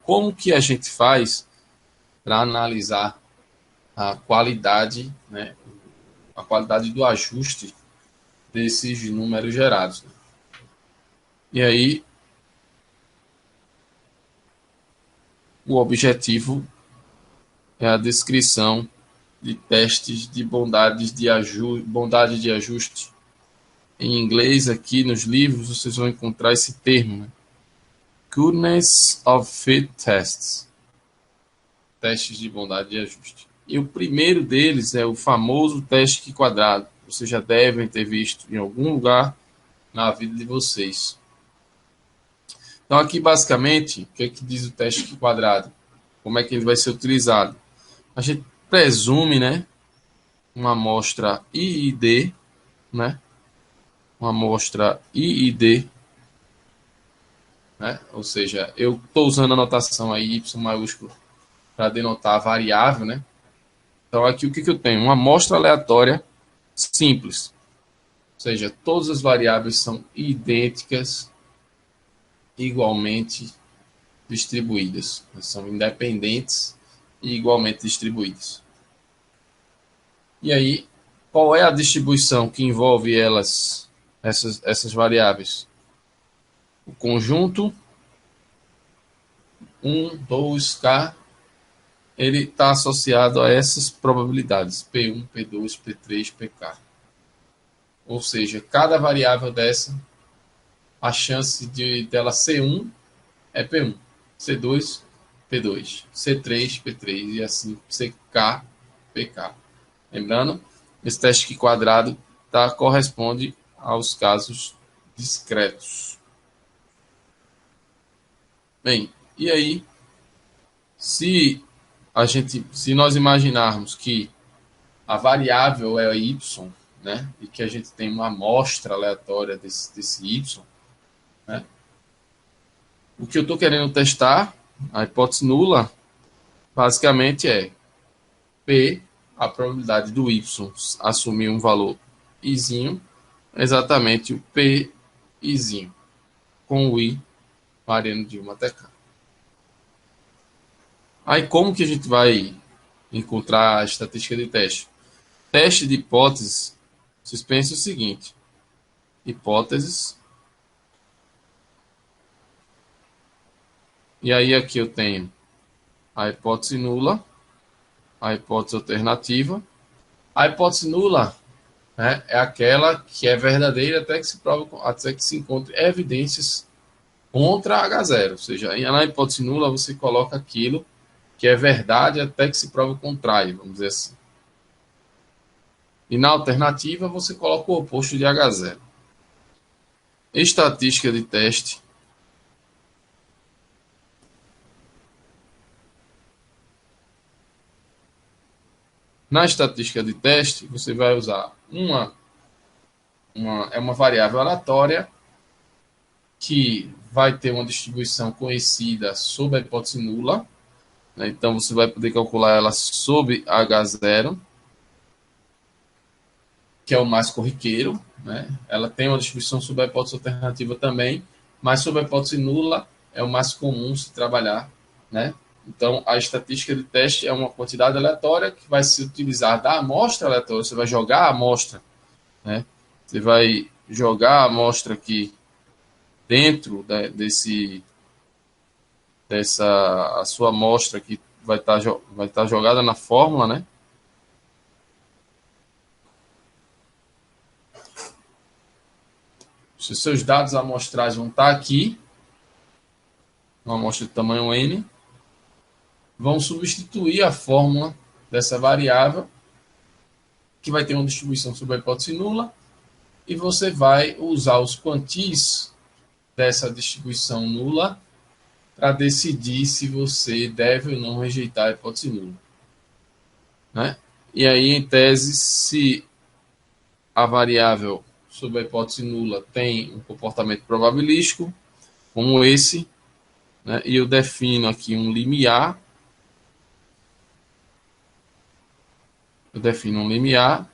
como que a gente faz para analisar a qualidade, né, a qualidade do ajuste desses números gerados. E aí, o objetivo é a descrição de testes de bondade de ajuste. Em inglês, aqui nos livros, vocês vão encontrar esse termo, né? Goodness of Fit Tests. Testes de bondade de ajuste. E o primeiro deles é o famoso teste quadrado. Vocês já devem ter visto em algum lugar na vida de vocês. Então, aqui, basicamente, o que é que diz o teste quadrado? Como é que ele vai ser utilizado? A gente presume, né, uma amostra IID, né, uma amostra IID, né, ou seja, eu estou usando a notação aí, Y maiúsculo, para denotar a variável, né. Então, aqui o que eu tenho? Uma amostra aleatória simples, ou seja, todas as variáveis são idênticas, igualmente distribuídas, são independentes e igualmente distribuídas. E aí, qual é a distribuição que envolve essas variáveis? O conjunto 1, 2K, ele está associado a essas probabilidades, P1, P2, P3, PK. Ou seja, cada variável dessa, a chance dela ser 1 é P1, C2, P2, C3, P3 e assim CK, PK. Lembrando, esse teste aqui quadrado corresponde aos casos discretos. Bem, e aí, se nós imaginarmos que a variável é y, né, e que a gente tem uma amostra aleatória desse y, né, o que eu estou querendo testar, a hipótese nula, basicamente é P, a probabilidade do y assumir um valor izinho, exatamente o P izinho, com o i variando de 1 até k. Aí como que a gente vai encontrar a estatística de teste? Teste de hipóteses, vocês pensam o seguinte: hipóteses, e aí aqui eu tenho a hipótese nula, a hipótese alternativa. A hipótese nula, né, é aquela que é verdadeira até que se encontre evidências contra H0, ou seja, na hipótese nula você coloca aquilo que é verdade até que se prove o contrário, vamos dizer assim. E na alternativa você coloca o oposto de H0. Estatística de teste. Na estatística de teste, você vai usar uma variável aleatória que vai ter uma distribuição conhecida sob a hipótese nula, né? Então você vai poder calcular ela sob H0, que é o mais corriqueiro, né? Ela tem uma distribuição sob a hipótese alternativa também, mas sob a hipótese nula é o mais comum se trabalhar, né? Então, a estatística de teste é uma quantidade aleatória que vai se utilizar da amostra aleatória. Você vai jogar a amostra, né? Você vai jogar a amostra aqui dentro a sua amostra que vai estar jogada na fórmula, né? Se os seus dados amostrais vão estar aqui, uma amostra de tamanho n, vão substituir a fórmula dessa variável, que vai ter uma distribuição sob a hipótese nula, e você vai usar os quantis dessa distribuição nula para decidir se você deve ou não rejeitar a hipótese nula, né? E aí, em tese, se a variável sob a hipótese nula tem um comportamento probabilístico, como esse, né? E eu defino aqui um limiar. Eu defino um limiar.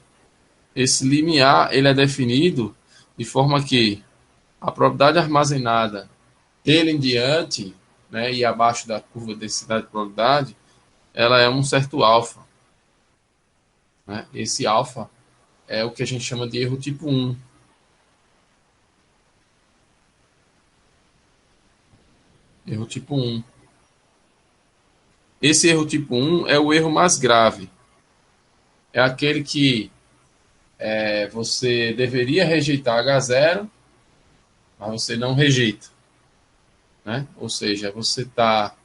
Esse limiar ele é definido de forma que a probabilidade armazenada dele em diante, né, e abaixo da curva de densidade de probabilidade, ela é um certo alfa. Né? Esse alfa é o que a gente chama de erro tipo 1. Erro tipo 1. Esse erro tipo 1 é o erro mais grave. É aquele que você deveria rejeitar H0, mas você não rejeita. Né? Ou seja, você está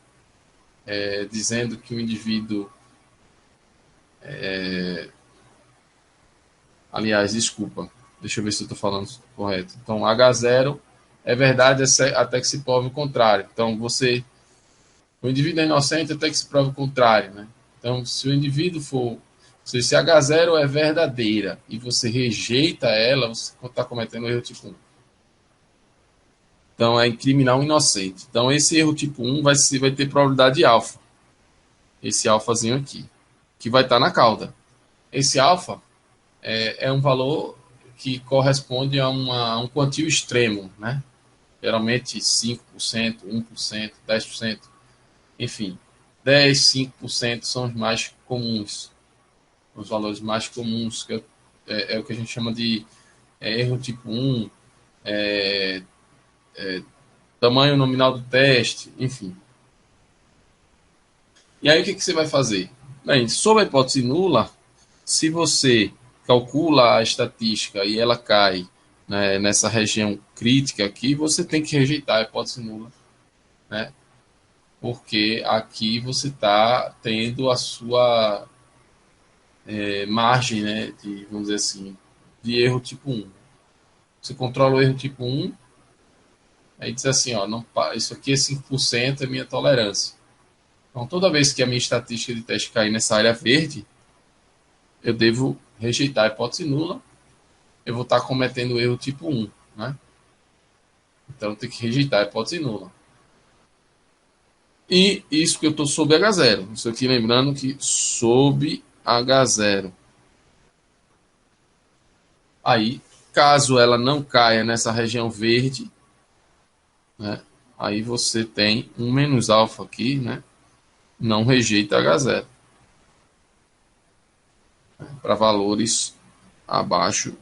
dizendo que o indivíduo. Aliás, desculpa, deixa eu ver se eu estou falando correto. Então, H0 é verdade até que se prove o contrário. Então, o indivíduo é inocente até que se prove o contrário. Né? Então, se o indivíduo for. Se H0 é verdadeira e você rejeita ela, você está cometendo o erro tipo 1. Então, é incriminar um inocente. Então, esse erro tipo 1 vai ter probabilidade alfa. Esse alfazinho aqui, que vai estar na cauda. Esse alfa é um valor que corresponde a um quantio extremo, né? Geralmente 5%, 1%, 10%, enfim. 10, 5% são os mais comuns, os valores mais comuns, que é o que a gente chama de erro tipo 1, tamanho nominal do teste, enfim. E aí o que você vai fazer? Bem, sob a hipótese nula, se você calcula a estatística e ela cai, né, nessa região crítica aqui, você tem que rejeitar a hipótese nula, né? Porque aqui você está tendo a sua margem, né, de, vamos dizer assim, de erro tipo 1. Você controla o erro tipo 1, aí diz assim, ó, não, isso aqui é 5%, é minha tolerância. Então, toda vez que a minha estatística de teste cair nessa área verde, eu devo rejeitar a hipótese nula, eu vou estar cometendo o erro tipo 1, né? Então, tem que rejeitar a hipótese nula. E isso que eu estou sob H0. Isso aqui lembrando que sob H0. Aí, caso ela não caia nessa região verde, né, aí você tem um menos alfa aqui, né? Não rejeita H0 para valores abaixo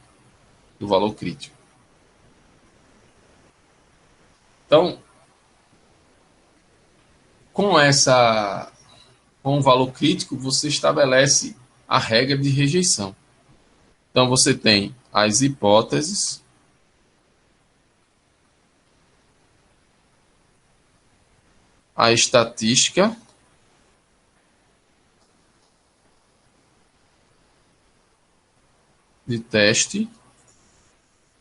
do valor crítico. Então, com essa com o valor crítico, você estabelece a regra de rejeição. Então, você tem as hipóteses, a estatística de teste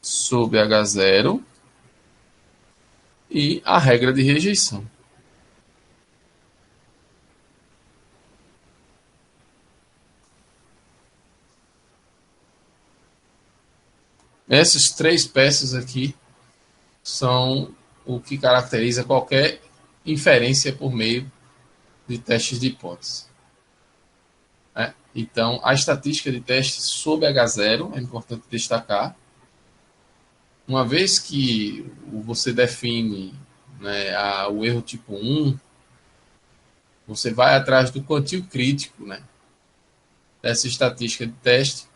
sob H0 e a regra de rejeição. Essas três peças aqui são o que caracteriza qualquer inferência por meio de testes de hipótese. Então, a estatística de teste sob H0 é importante destacar. Uma vez que você define, né, o erro tipo 1, você vai atrás do quantio crítico, né, dessa estatística de teste,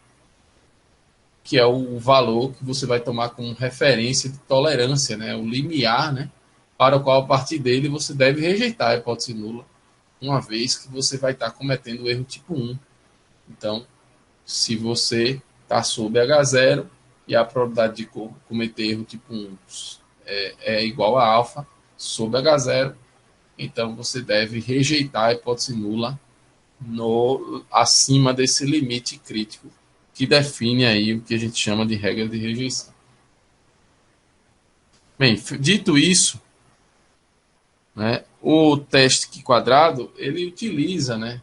que é o valor que você vai tomar como referência de tolerância, né, o limiar, né, para o qual, a partir dele, você deve rejeitar a hipótese nula, uma vez que você vai estar cometendo o erro tipo 1. Então, se você está sob H0 e a probabilidade de cometer erro tipo 1 é igual a alfa sob H0, então você deve rejeitar a hipótese nula acima desse limite crítico que define aí o que a gente chama de regra de rejeição. Bem, dito isso, né, o teste quadrado ele utiliza, né,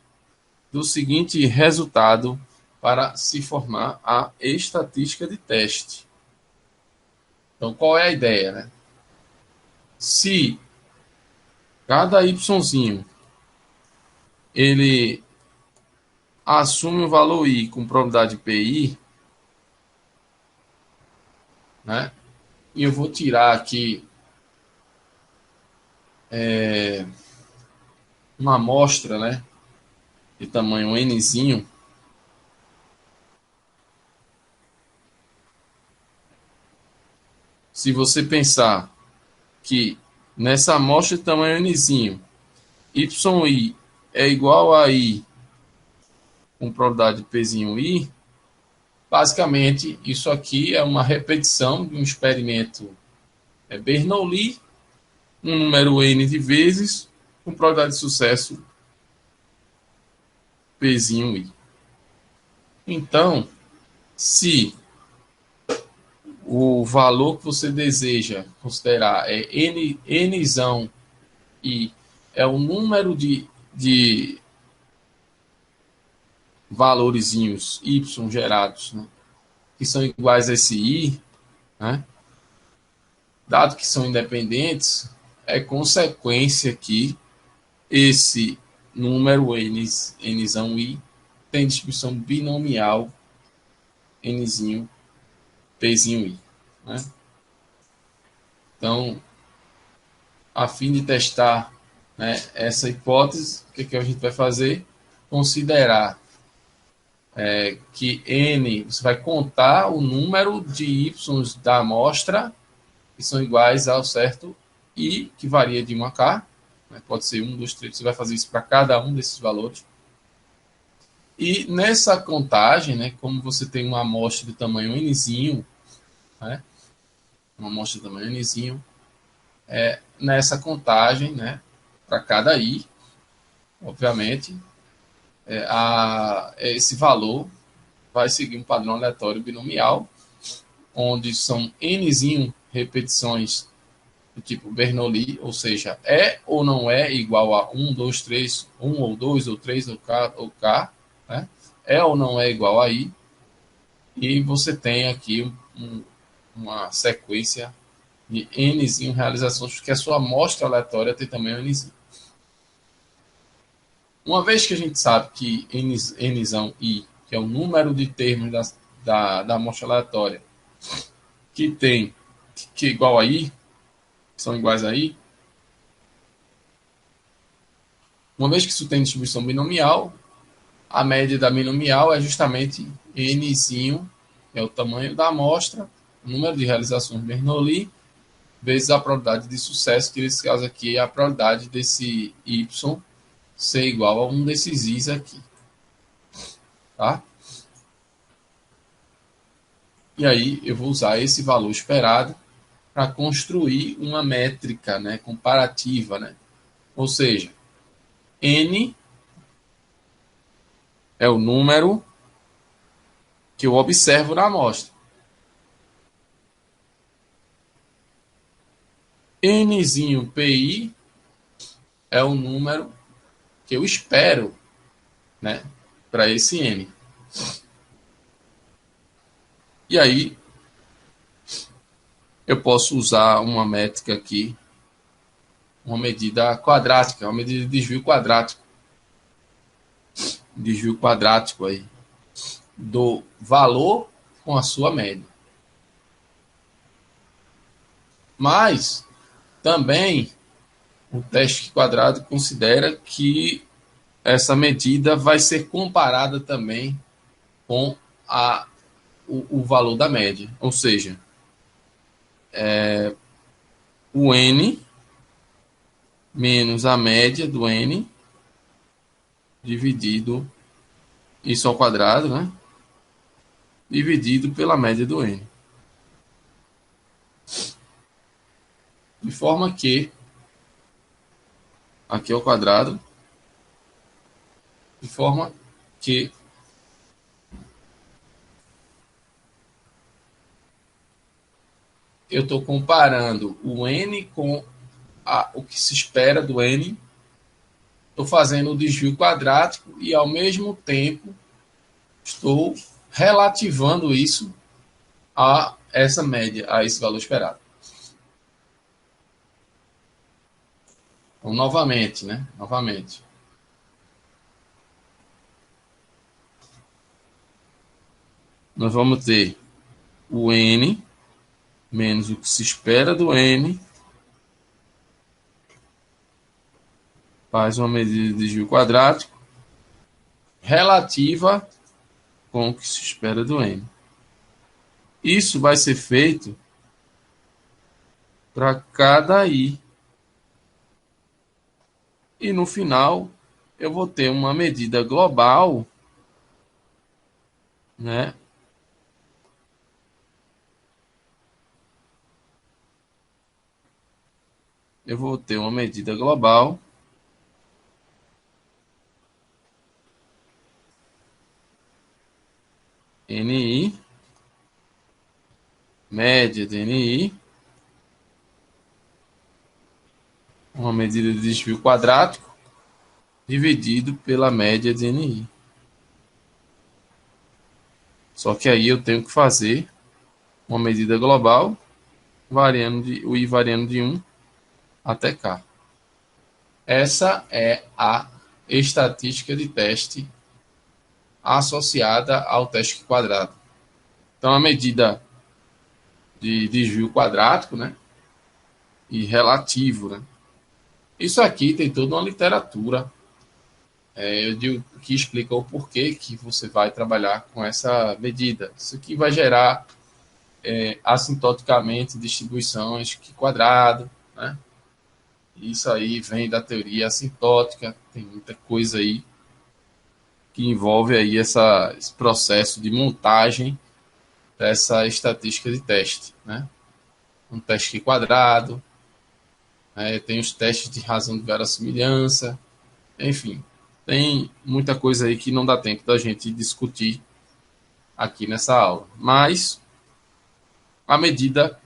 do seguinte resultado para se formar a estatística de teste. Então, qual é a ideia? Né? Se cada yzinho ele assume um valor i com probabilidade pi, né? E eu vou tirar aqui uma amostra, né, de tamanho nzinho, se você pensar que nessa amostra de tamanho nzinho, yi é igual a i com probabilidade de pzinho i, basicamente isso aqui é uma repetição de um experimento Bernoulli, um número n de vezes, com probabilidade de sucesso pzinho i. Então, se o valor que você deseja considerar é nzão e é o número de valorezinhos y gerados, né, que são iguais a esse i, né, dado que são independentes, é consequência que esse número nzão i tem distribuição binomial nzinho pzinho i, né? Então, a fim de testar, né, essa hipótese, o que a gente vai fazer? Considerar que n, você vai contar o número de y da amostra que são iguais ao certo i, que varia de 1 a k, né, pode ser 1, 2, 3, você vai fazer isso para cada um desses valores. E nessa contagem, né, como você tem uma amostra de tamanho nzinho, né, uma amostra de tamanho nzinho, nessa contagem, né, para cada i, obviamente, esse valor vai seguir um padrão aleatório binomial, onde são nzinho repetições do tipo Bernoulli, ou seja, é ou não é igual a 1, 2, 3, 1 ou 2 ou 3 ou k, né? É ou não é igual a i, e você tem aqui uma sequência de nzinho realizações, porque a sua amostra aleatória tem também o nzinho. Uma vez que a gente sabe que nzão i, que é o número de termos da amostra aleatória, que é igual a i, que são iguais a i, uma vez que isso tem distribuição binomial, a média da binomial é justamente nzinho, que é o tamanho da amostra, o número de realizações Bernoulli, vezes a probabilidade de sucesso, que nesse caso aqui é a probabilidade desse y ser igual a um desses i's aqui. Tá? E aí eu vou usar esse valor esperado para construir uma métrica, né, comparativa. Né? Ou seja, n é o número que eu observo na amostra. Nzinho pi é o número que eu espero, né, para esse n. E aí eu posso usar uma métrica aqui, uma medida quadrática, uma medida de desvio quadrático. Desvio quadrático aí do valor com a sua média. Mas também o teste quadrado considera que essa medida vai ser comparada também com o valor da média. Ou seja, o n menos a média do n dividido isso ao quadrado, né? Dividido pela média do n. De forma que aqui é o quadrado, de forma que eu estou comparando o n com o que se espera do n, estou fazendo o desvio quadrático e, ao mesmo tempo, estou relativando isso a essa média, a esse valor esperado. Então, novamente, né? Novamente. Nós vamos ter o n menos o que se espera do n faz uma medida de desvio quadrático relativa com o que se espera do M. Isso vai ser feito para cada I. E no final, eu vou ter uma medida global, né? Eu vou ter uma medida global NI, média de NI, uma medida de desvio quadrático, dividido pela média de NI. Só que aí eu tenho que fazer uma medida global, o I variando de 1 até K. Essa é a estatística de teste associada ao teste quadrado. Então, a medida de desvio quadrático, né, e relativo, né. Isso aqui tem toda uma literatura que explica o porquê que você vai trabalhar com essa medida. Isso aqui vai gerar assintoticamente distribuições que quadrado, né? Isso aí vem da teoria assintótica, tem muita coisa aí que envolve aí esse processo de montagem dessa estatística de teste, né? Um teste quadrado, tem os testes de razão de verossimilhança, enfim, tem muita coisa aí que não dá tempo da gente discutir aqui nessa aula. Mas a medida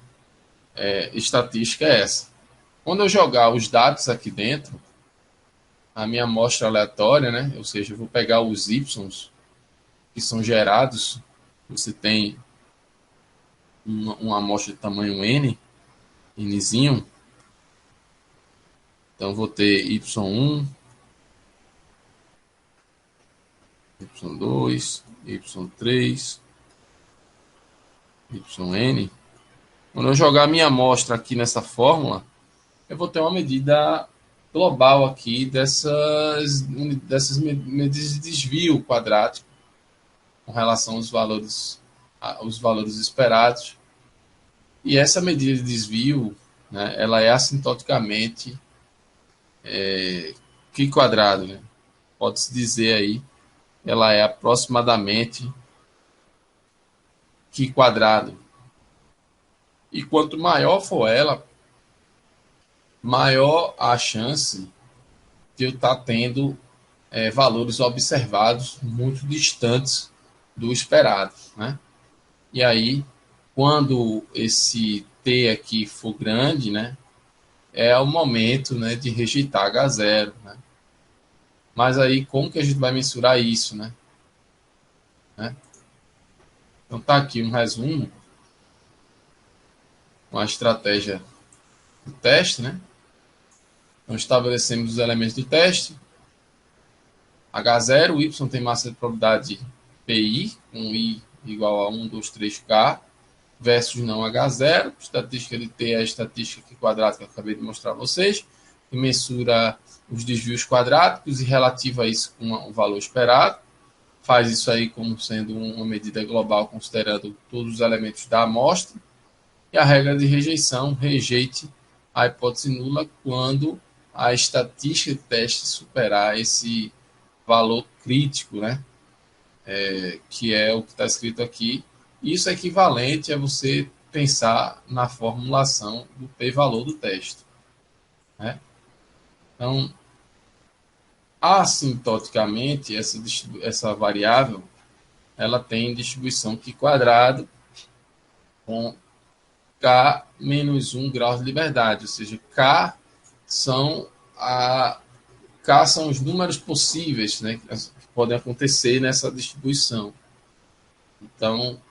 estatística é essa. Quando eu jogar os dados aqui dentro, a minha amostra aleatória, né? Ou seja, eu vou pegar os y que são gerados. Você tem uma amostra de tamanho n, nzinho. Então, eu vou ter y1, y2, y3, yn. Quando eu jogar a minha amostra aqui nessa fórmula, eu vou ter uma medida global aqui dessas medidas de desvio quadrático com relação aos valores esperados. E essa medida de desvio, né, ela é assintoticamente Qi quadrado, né? Pode-se dizer aí, ela é aproximadamente Qi quadrado. E quanto maior for ela, maior a chance de eu estar tendo valores observados muito distantes do esperado, né? E aí, quando esse T aqui for grande, né, é o momento, né, de rejeitar H0, né? Mas aí, como que a gente vai mensurar isso, né? Então, tá aqui um resumo, uma estratégia do teste, né? Então, estabelecemos os elementos do teste. H0, Y tem massa de probabilidade PI, com I igual a 1, 2, 3K, versus não H0. Estatística de T é a estatística quadrática que eu acabei de mostrar a vocês, que mensura os desvios quadráticos e relativa a isso com o valor esperado. Faz isso aí como sendo uma medida global, considerando todos os elementos da amostra. E a regra de rejeição, rejeite a hipótese nula quando a estatística de teste superar esse valor crítico, né? Que é o que está escrito aqui. Isso é equivalente a você pensar na formulação do p-valor do teste, né? Então, assintoticamente, essa variável ela tem distribuição Qi quadrado com K menos 1 graus de liberdade, ou seja, são K são os números possíveis, né, que podem acontecer nessa distribuição. Então,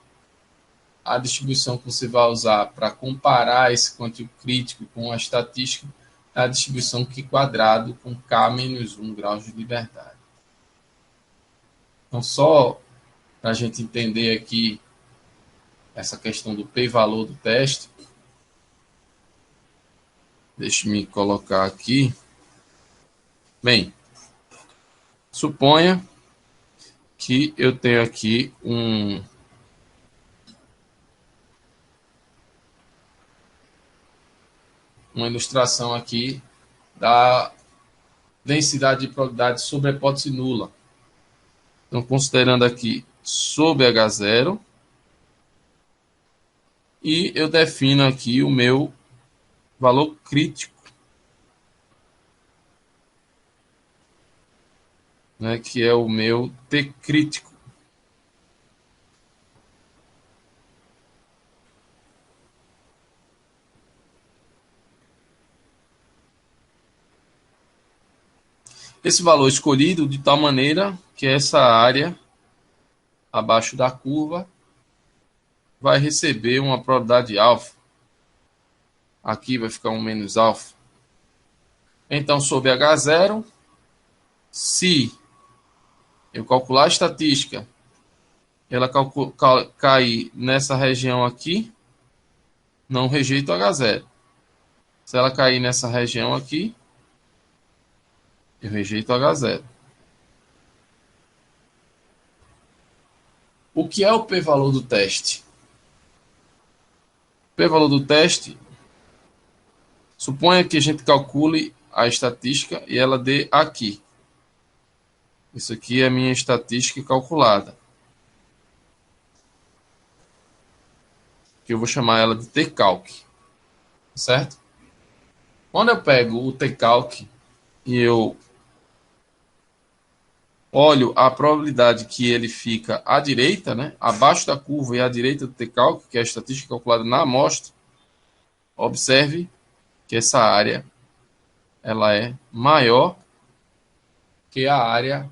a distribuição que você vai usar para comparar esse quântico crítico com a estatística é a distribuição Qi quadrado com K menos 1 graus de liberdade. Então, só para a gente entender aqui essa questão do p-valor do teste, deixe-me colocar aqui Bem, suponha que eu tenho aqui uma ilustração aqui da densidade de probabilidade sobre a hipótese nula. Então, considerando aqui sobre H0, e eu defino aqui o meu valor crítico, né, que é o meu T crítico. Esse valor escolhido de tal maneira que essa área abaixo da curva vai receber uma probabilidade alfa. Aqui vai ficar um menos alfa. Então, sobre H0, se eu calcular a estatística, ela cair nessa região aqui, não rejeito H0. Se ela cair nessa região aqui, eu rejeito H0. O que é o p-valor do teste? O p-valor do teste, suponha que a gente calcule a estatística e ela dê aqui. Isso aqui é a minha estatística calculada, que eu vou chamar ela de t-calc, certo? Quando eu pego o t-calc e eu olho a probabilidade que ele fica à direita, né, abaixo da curva e à direita do t-calc, que é a estatística calculada na amostra, observe que essa área ela é maior que a área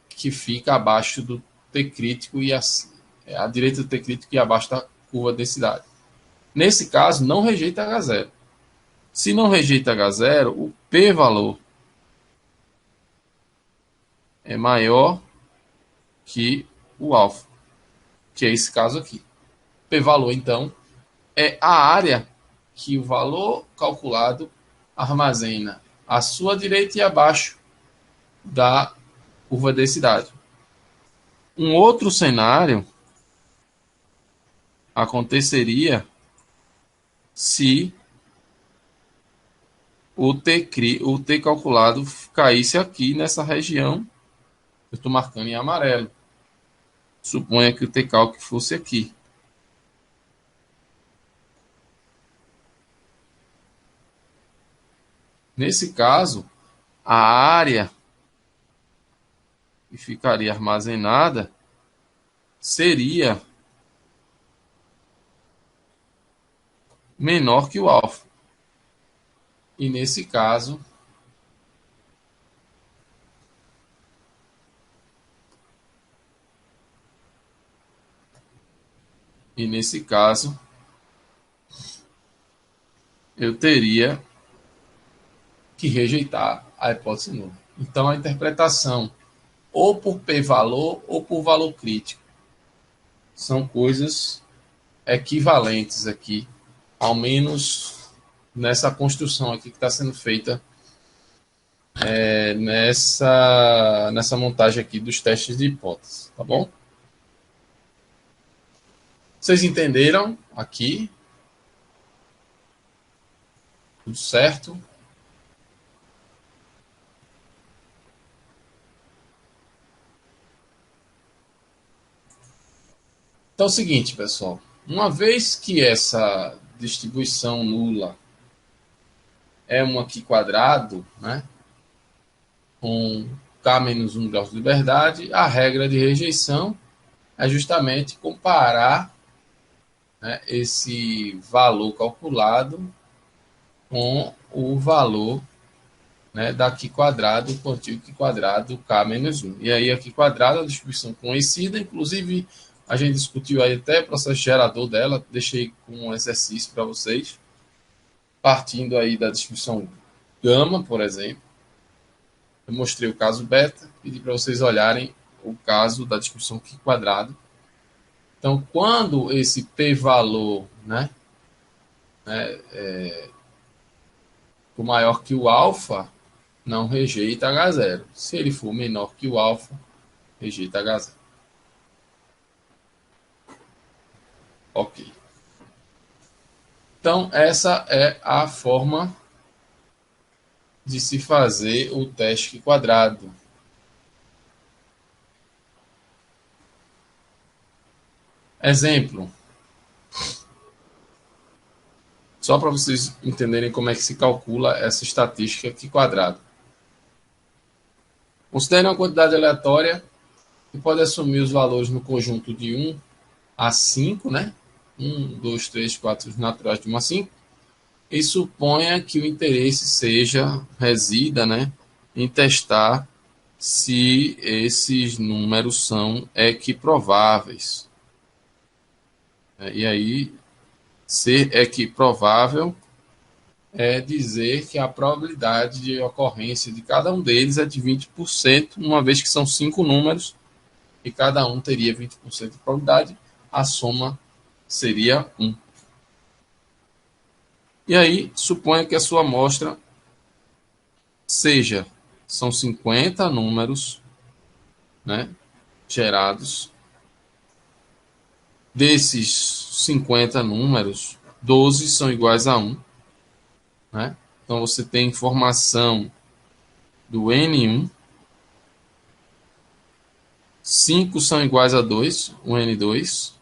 que fica abaixo do T crítico e à direita do T crítico e abaixo da curva de densidade. Nesse caso, não rejeita H0. Se não rejeita H0, o p-valor é maior que o alfa, que é esse caso aqui. P-valor, então, é a área que o valor calculado armazena à sua direita e abaixo da curva de densidade. Um outro cenário aconteceria se o T calculado caísse aqui nessa região. Eu estou marcando em amarelo. Suponha que o T-calc fosse aqui. Nesse caso, a área que ficaria armazenada seria menor que o alfa. E nesse caso, eu teria que rejeitar a hipótese nula. Então, a interpretação ou por p-valor ou por valor crítico são coisas equivalentes aqui, ao menos nessa construção aqui que está sendo feita nessa montagem aqui dos testes de hipótese, tá bom? Vocês entenderam aqui? Tudo certo? Então é o seguinte, pessoal. Uma vez que essa distribuição nula é um aqui quadrado, né, com k menos 1 graus de liberdade, a regra de rejeição é justamente comparar, né, esse valor calculado com o valor, né, daqui quadrado com o antigo aqui quadrado k menos 1. E aí aqui quadrado é a distribuição conhecida, inclusive a gente discutiu aí até o processo gerador dela, deixei com um exercício para vocês, partindo aí da distribuição gama, por exemplo. Eu mostrei o caso beta, pedi para vocês olharem o caso da distribuição Q quadrado. Então, quando esse p-valor, né, for maior que o alfa, não rejeita H0. Se ele for menor que o alfa, rejeita H0. Ok. Então, essa é a forma de se fazer o teste quadrado. Exemplo, só para vocês entenderem como é que se calcula essa estatística aqui quadrada. Considere uma quantidade aleatória que pode assumir os valores no conjunto de 1 a 5, né? 1, 2, 3, 4, os naturais de 1 a 5, e suponha que o interesse resida, né, em testar se esses números são equiprováveis. E aí, ser equiprovável é dizer que a probabilidade de ocorrência de cada um deles é de 20%, uma vez que são 5 números e cada um teria 20% de probabilidade, a soma seria 1. E aí, suponha que a sua amostra são 50 números, né, gerados. Desses 50 números, 12 são iguais a 1. Né? Então, você tem informação do N1, 5 são iguais a 2, o N2,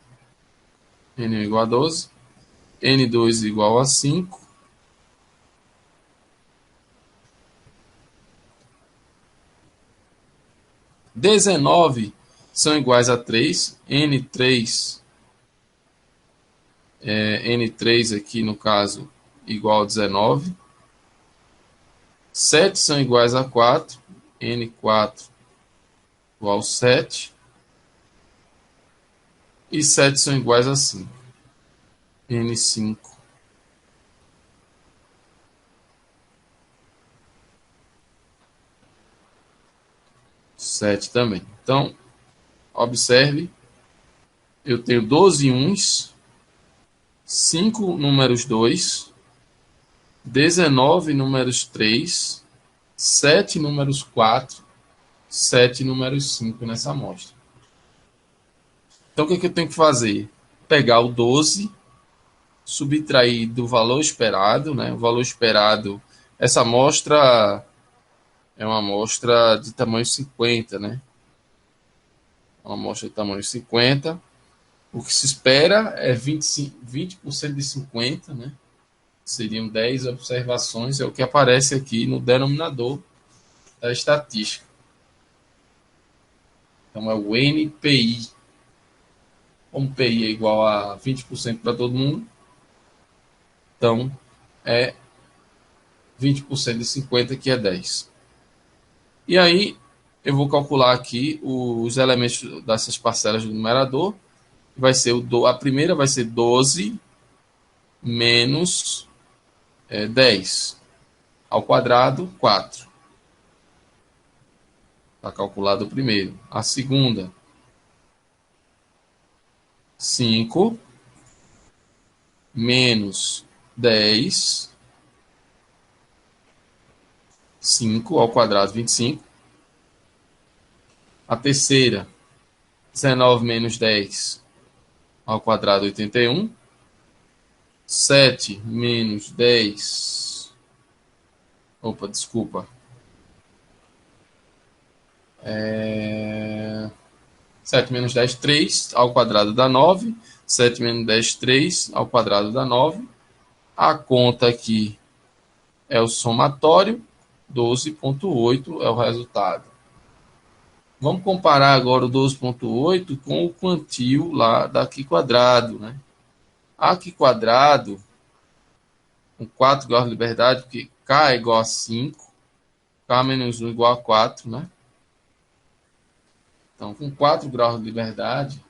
N1 igual a 12, N2 igual a 5, 19 são iguais a 3, N3 aqui no caso igual a 19, 7 são iguais a 4, N4 igual a 7, e 7 são iguais a 5, N5. 7 também. Então, observe, eu tenho 12 uns, 5 números 2, 19 números 3, 7 números 4, 7 números 5 nessa amostra. Então, o que eu tenho que fazer? Pegar o 12, subtrair do valor esperado, né? O valor esperado, essa amostra é uma amostra de tamanho 50, né? Uma amostra de tamanho 50. O que se espera é 20% de 50, né? Seriam 10 observações, é o que aparece aqui no denominador da estatística. Então é o NPI. Como PI é igual a 20% para todo mundo, então é 20% de 50, que é 10. E aí eu vou calcular aqui os elementos dessas parcelas do numerador. Vai ser a primeira vai ser 12 menos 10 ao quadrado, 4. Está calculado o primeiro. A segunda, 5 menos 10, 5 ao quadrado, 25. A terceira, 19 menos 10 ao quadrado, 81. 7 menos 10. Opa, desculpa. 7 menos 10, 3 ao quadrado dá 9. 7 menos 10, 3 ao quadrado dá 9. A conta aqui é o somatório, 12,8 é o resultado. Vamos comparar agora o 12,8 com o quantio lá da Q quadrado, né? A Q quadrado, com 4 graus de liberdade, porque K é igual a 5, K menos 1 igual a 4, né? Então, com 4 graus de liberdade,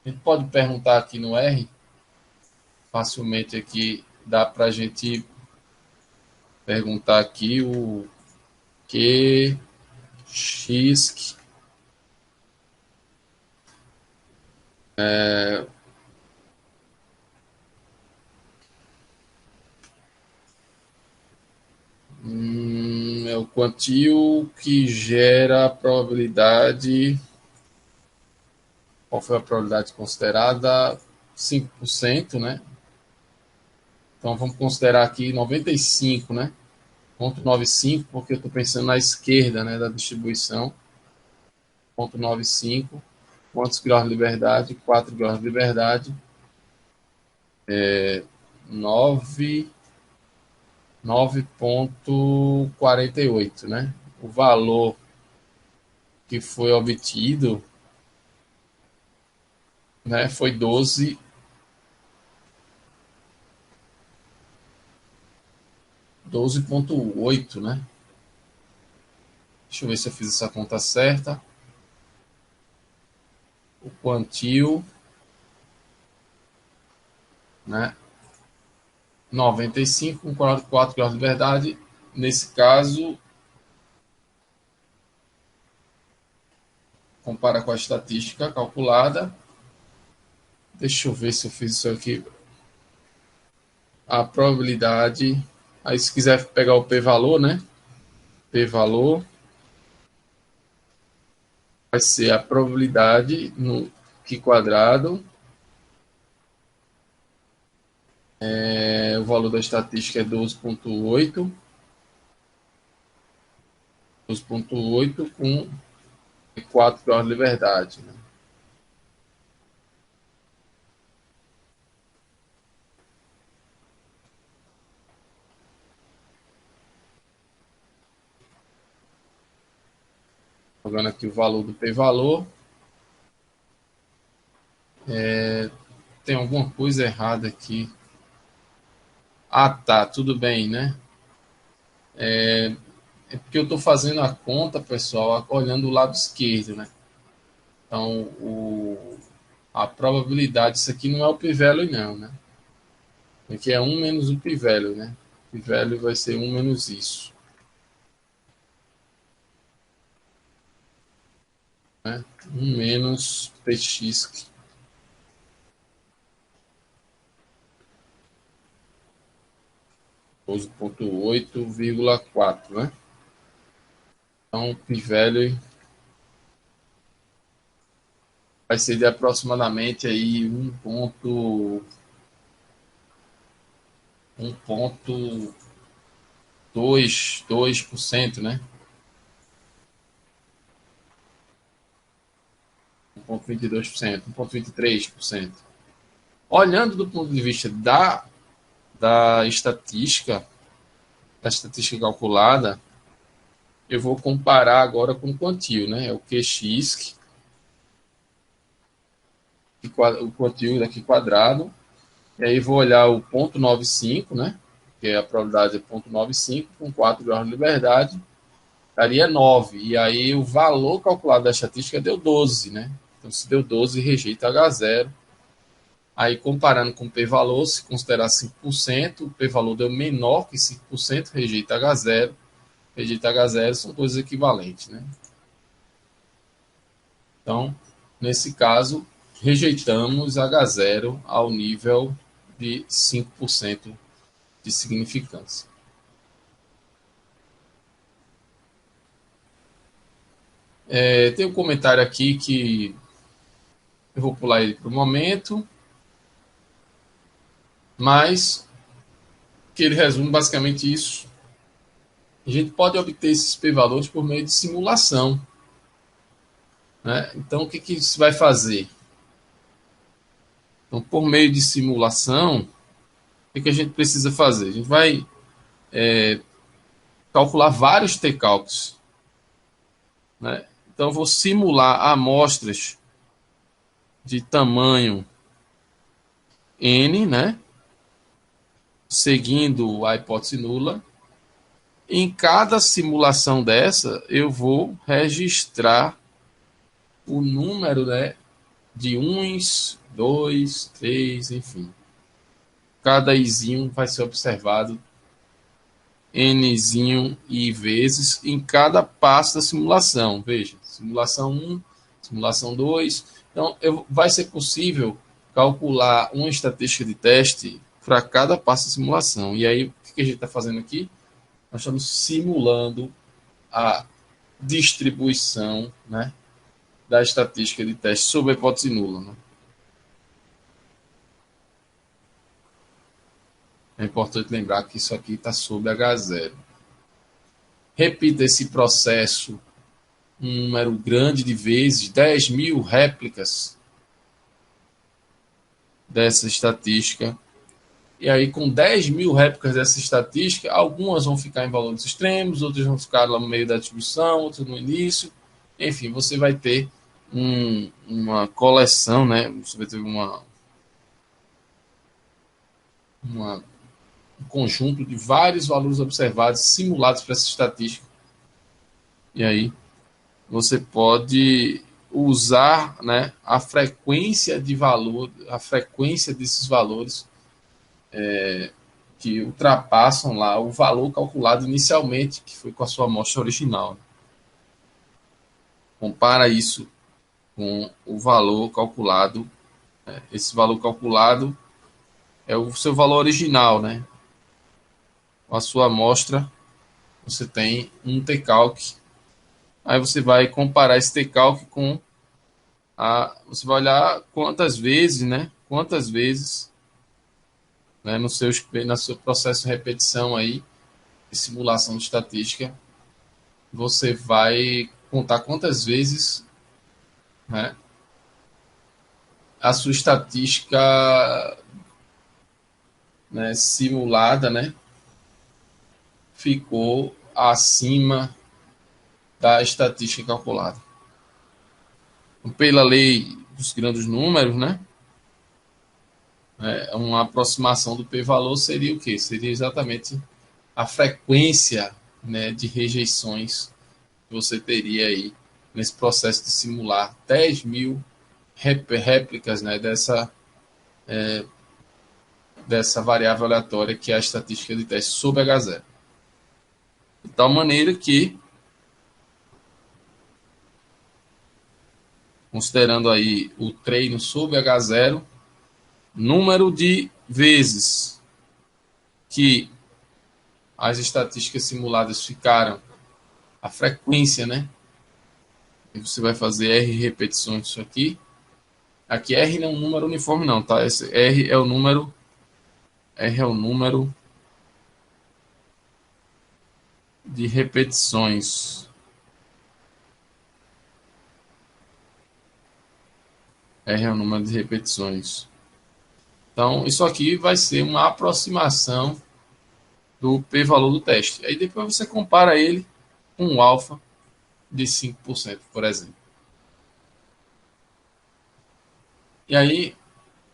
a gente pode perguntar aqui no R, facilmente aqui dá para a gente perguntar aqui o Q, X, É o quantio que gera a probabilidade. Qual foi a probabilidade considerada? 5%, né? Então vamos considerar aqui 95, né? 0,95, porque eu estou pensando na esquerda, né, da distribuição. 0,95. Quantos graus de liberdade? 4 graus de liberdade. 9, 9,48, né? O valor que foi obtido, né, foi 12,8, né? Deixa eu ver se eu fiz essa conta certa. O quantio, né? 95 com 4 graus de liberdade. Nesse caso, compara com a estatística calculada. Deixa eu ver se eu fiz isso aqui. A probabilidade. Aí, se quiser pegar o p-valor, né? P-valor vai ser a probabilidade no Q quadrado. O valor da estatística é 12,8. 12,8 com 4 graus de liberdade. Né? Jogando aqui o valor do p-valor. Tem alguma coisa errada aqui. Ah, tá, tudo bem, né? É porque eu estou fazendo a conta, pessoal, olhando o lado esquerdo, né? Então, a probabilidade, isso aqui não é o p-value, não, né? Aqui é 1 menos o p-value, né? O p-value vai ser 1 menos isso. Né? 1 menos px. 12,8,4, né? Então, p-value vai ser de aproximadamente aí 1,22%, né? 1,22%, 1,23%. Olhando do ponto de vista da estatística calculada, eu vou comparar agora com o quantio, né? É o QX, o quantio daqui quadrado, e aí vou olhar o 0,95, né? Que é a probabilidade de 0,95 com 4 graus de liberdade, daria 9. E aí o valor calculado da estatística deu 12, né? Então, se deu 12, rejeita H0. Aí, comparando com o p-valor, se considerar 5%, o p-valor deu menor que 5%, rejeita H0. Rejeita H0 são coisas equivalentes, né? Então, nesse caso, rejeitamos H0 ao nível de 5% de significância. Tem um comentário aqui que eu vou pular ele para o momento, mas que ele resume basicamente isso. A gente pode obter esses p-valores por meio de simulação. Né? Então, o que se vai fazer? Então, por meio de simulação, o que a gente precisa fazer? A gente vai calcular vários t-calcs. Né? Então, eu vou simular amostras de tamanho n, né? Seguindo a hipótese nula. Em cada simulação dessa, eu vou registrar o número, né, de uns, 2, 3, enfim. Cada izinho vai ser observado nzinho e vezes em cada passo da simulação. Veja, simulação 1, simulação 2. Então, vai ser possível calcular uma estatística de teste para cada passo da simulação. E aí, o que a gente está fazendo aqui? nós estamos simulando a distribuição, né, da estatística de teste sobre a hipótese nula. Né? É importante lembrar que isso aqui está sobre H0. Repita esse processo um número grande de vezes, 10.000 réplicas dessa estatística. E aí, com 10.000 réplicas dessa estatística, algumas vão ficar em valores extremos, outras vão ficar lá no meio da distribuição, outras no início. Enfim, você vai ter uma coleção, né? Você vai ter um conjunto de vários valores observados, simulados para essa estatística. E aí, você pode usar, né, a frequência de valor, a frequência desses valores que ultrapassam lá o valor calculado inicialmente, que foi com a sua amostra original. Compara isso com o valor calculado. Esse valor calculado é o seu valor original, né? Com a sua amostra, você tem um T-calc. Aí você vai comparar esse T-calc com você vai olhar quantas vezes, né? Quantas vezes, né, no seu processo de repetição aí, de simulação de estatística, você vai contar quantas vezes, né, a sua estatística, né, simulada, né, ficou acima da estatística calculada. Pela lei dos grandes números, né, uma aproximação do p-valor seria o quê? Seria exatamente a frequência, né, de rejeições que você teria aí nesse processo de simular 10.000 réplicas, né, dessa variável aleatória que é a estatística de teste sobre H0. De tal maneira que, considerando aí o treino sobre H0, número de vezes que as estatísticas simuladas ficaram, a frequência, né? E você vai fazer R repetições disso aqui. Aqui R não é um número uniforme não, tá? Esse R é o número de repetições. R é o número de repetições. Então, isso aqui vai ser uma aproximação do p-valor do teste. Aí depois você compara ele com o alfa de 5%, por exemplo. E aí,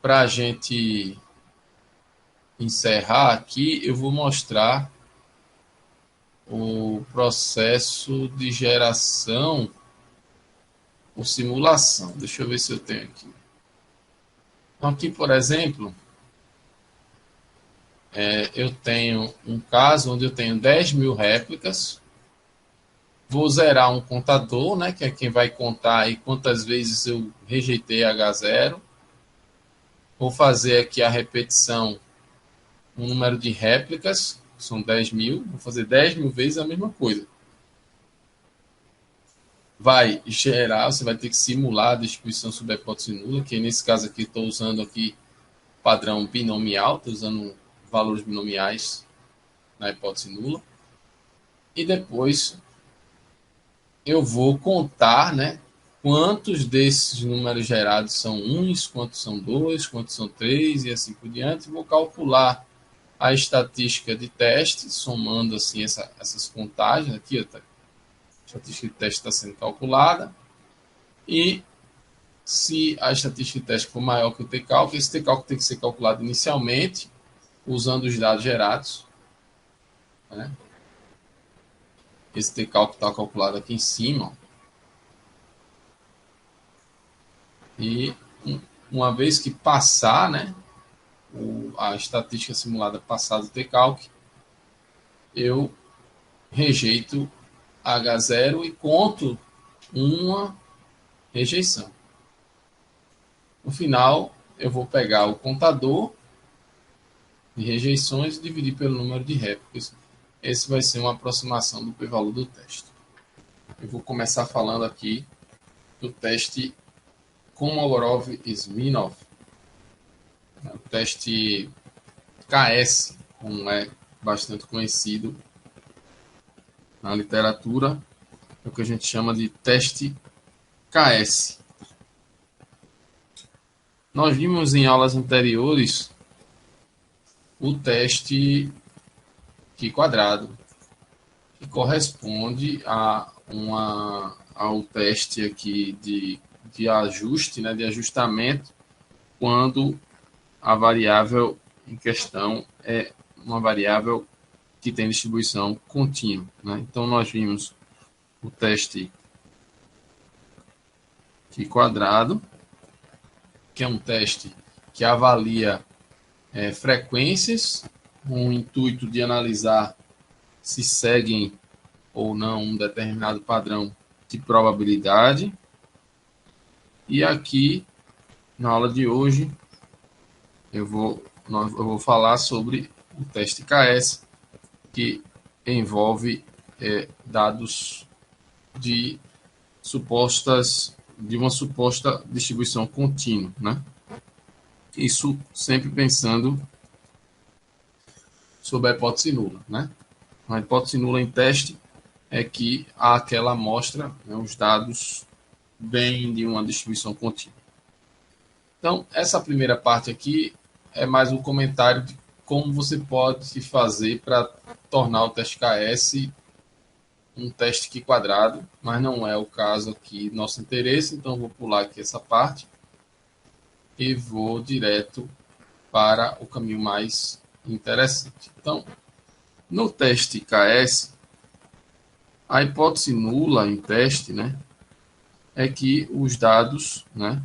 para a gente encerrar aqui, eu vou mostrar o processo de geração por simulação. Deixa eu ver se eu tenho aqui. Então, aqui, por exemplo, eu tenho um caso onde eu tenho 10.000 réplicas. Vou zerar um contador, né, que é quem vai contar aí quantas vezes eu rejeitei H0. Vou fazer aqui a repetição, um número de réplicas, são 10.000. Vou fazer 10.000 vezes a mesma coisa. Vai gerar, você vai ter que simular a distribuição sobre a hipótese nula, que nesse caso aqui estou usando aqui padrão binomial, estou usando valores binomiais na hipótese nula. E depois eu vou contar, né, quantos desses números gerados são uns, quantos são dois, quantos são três e assim por diante. Vou calcular a estatística de teste, somando assim essas contagens aqui, a estatística de teste está sendo calculada. E se a estatística de teste for maior que o T-calc, esse T-calc tem que ser calculado inicialmente, usando os dados gerados, né? Esse T-calc está calculado aqui em cima. E uma vez que passar, né, a estatística simulada passada do T-calc, eu rejeito H0 e conto uma rejeição. No final, eu vou pegar o contador de rejeições e dividir pelo número de réplicas esse vai ser uma aproximação do p-valor do teste. Eu vou começar falando aqui do teste Kolmogorov-Smirnov, o teste KS, como é bastante conhecido na literatura, é o que a gente chama de teste KS. Nós vimos em aulas anteriores o teste Q quadrado, que corresponde ao teste aqui de ajuste, né, de ajustamento, quando a variável em questão é uma variável que tem distribuição contínua, né? Então, nós vimos o teste Q quadrado, que é um teste que avalia frequências, com o intuito de analisar se seguem ou não um determinado padrão de probabilidade. E aqui, na aula de hoje, eu vou falar sobre o teste KS, que envolve dados de uma suposta distribuição contínua, né? Isso sempre pensando sobre a hipótese nula, né? A hipótese nula em teste é que aquela amostra, né, os dados vêm de uma distribuição contínua. Então, essa primeira parte aqui é mais um comentário de como você pode fazer para tornar o teste KS um teste Q quadrado, mas não é o caso aqui do nosso interesse, então vou pular aqui essa parte e vou direto para o caminho mais interessante. Então, no teste KS, a hipótese nula em teste, né, é que os dados, né,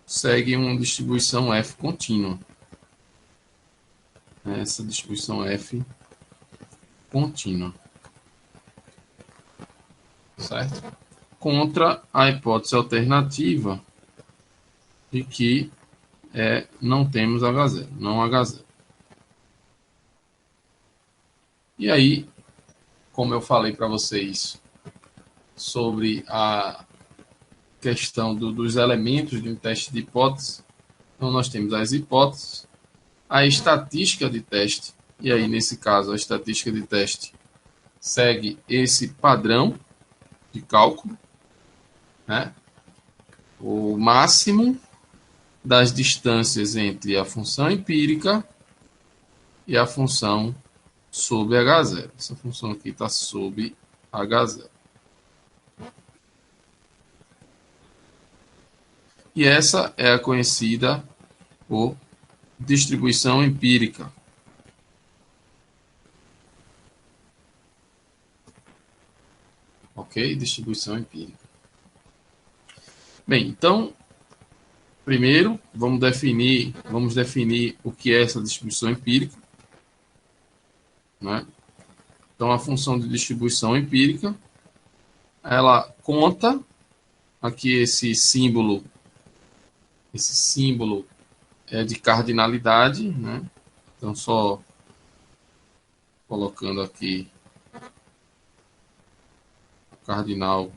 seguem uma distribuição F contínua. Essa distribuição F contínua. Certo? Contra a hipótese alternativa de que não temos H0, não H0. E aí, como eu falei para vocês sobre a questão dos elementos de um teste de hipótese, então nós temos as hipóteses, a estatística de teste, e aí nesse caso a estatística de teste segue esse padrão de cálculo, né? O máximo das distâncias entre a função empírica e a função sob H0. Essa função aqui está sob H0. E essa é a conhecida por distribuição empírica. Ok? Distribuição empírica. Bem, então, primeiro, vamos definir o que é essa distribuição empírica, né? Então, a função de distribuição empírica, ela conta aqui esse símbolo é de cardinalidade, né? Então, só colocando aqui o cardinal,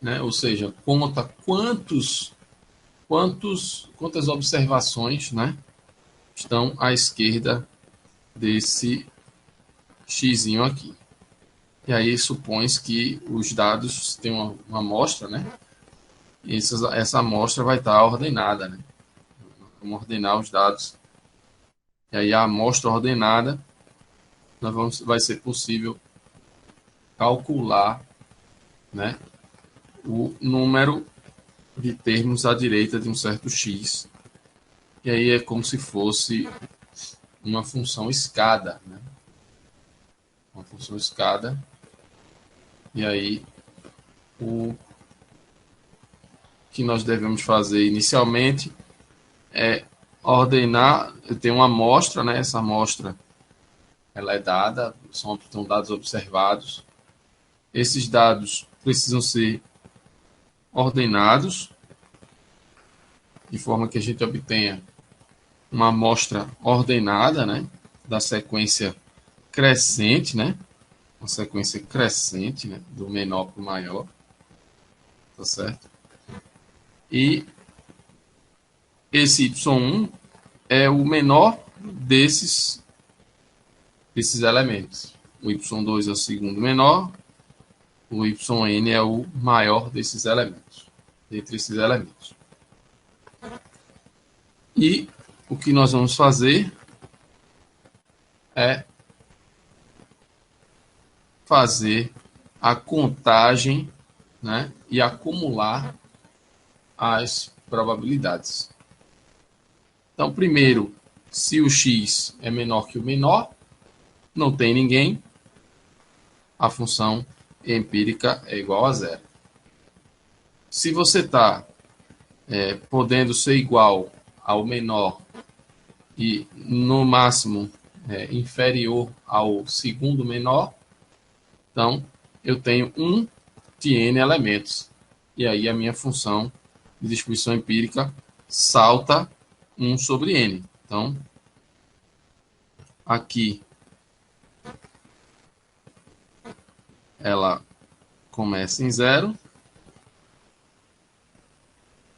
né? Ou seja, conta quantas observações, né, estão à esquerda desse xizinho aqui. E aí supõe-se que os dados têm uma amostra, né? E essa amostra vai estar ordenada, né? Vamos ordenar os dados. E aí a amostra ordenada, vai ser possível calcular, né, o número de termos à direita de um certo x. E aí é como se fosse uma função escada, né? Uma função escada. E aí o que nós devemos fazer inicialmente é ordenar. Eu tenho uma amostra, né? Essa amostra ela é dada, são dados observados. Esses dados precisam ser ordenados de forma que a gente obtenha uma amostra ordenada, né, da sequência crescente, né, uma sequência crescente, né, do menor para o maior, tá certo? E esse y1 é o menor desses elementos. O y2 é o segundo menor, o yn é o maior desses elementos, dentre esses elementos. E o que nós vamos fazer é fazer a contagem, né, e acumular as probabilidades. Então, primeiro, se o x é menor que o menor, não tem ninguém, a função empírica é igual a zero. Se você está podendo ser igual ao menor e no máximo inferior ao segundo menor, então eu tenho um de n elementos. E aí a minha função de distribuição empírica salta 1 sobre n. Então, aqui ela começa em zero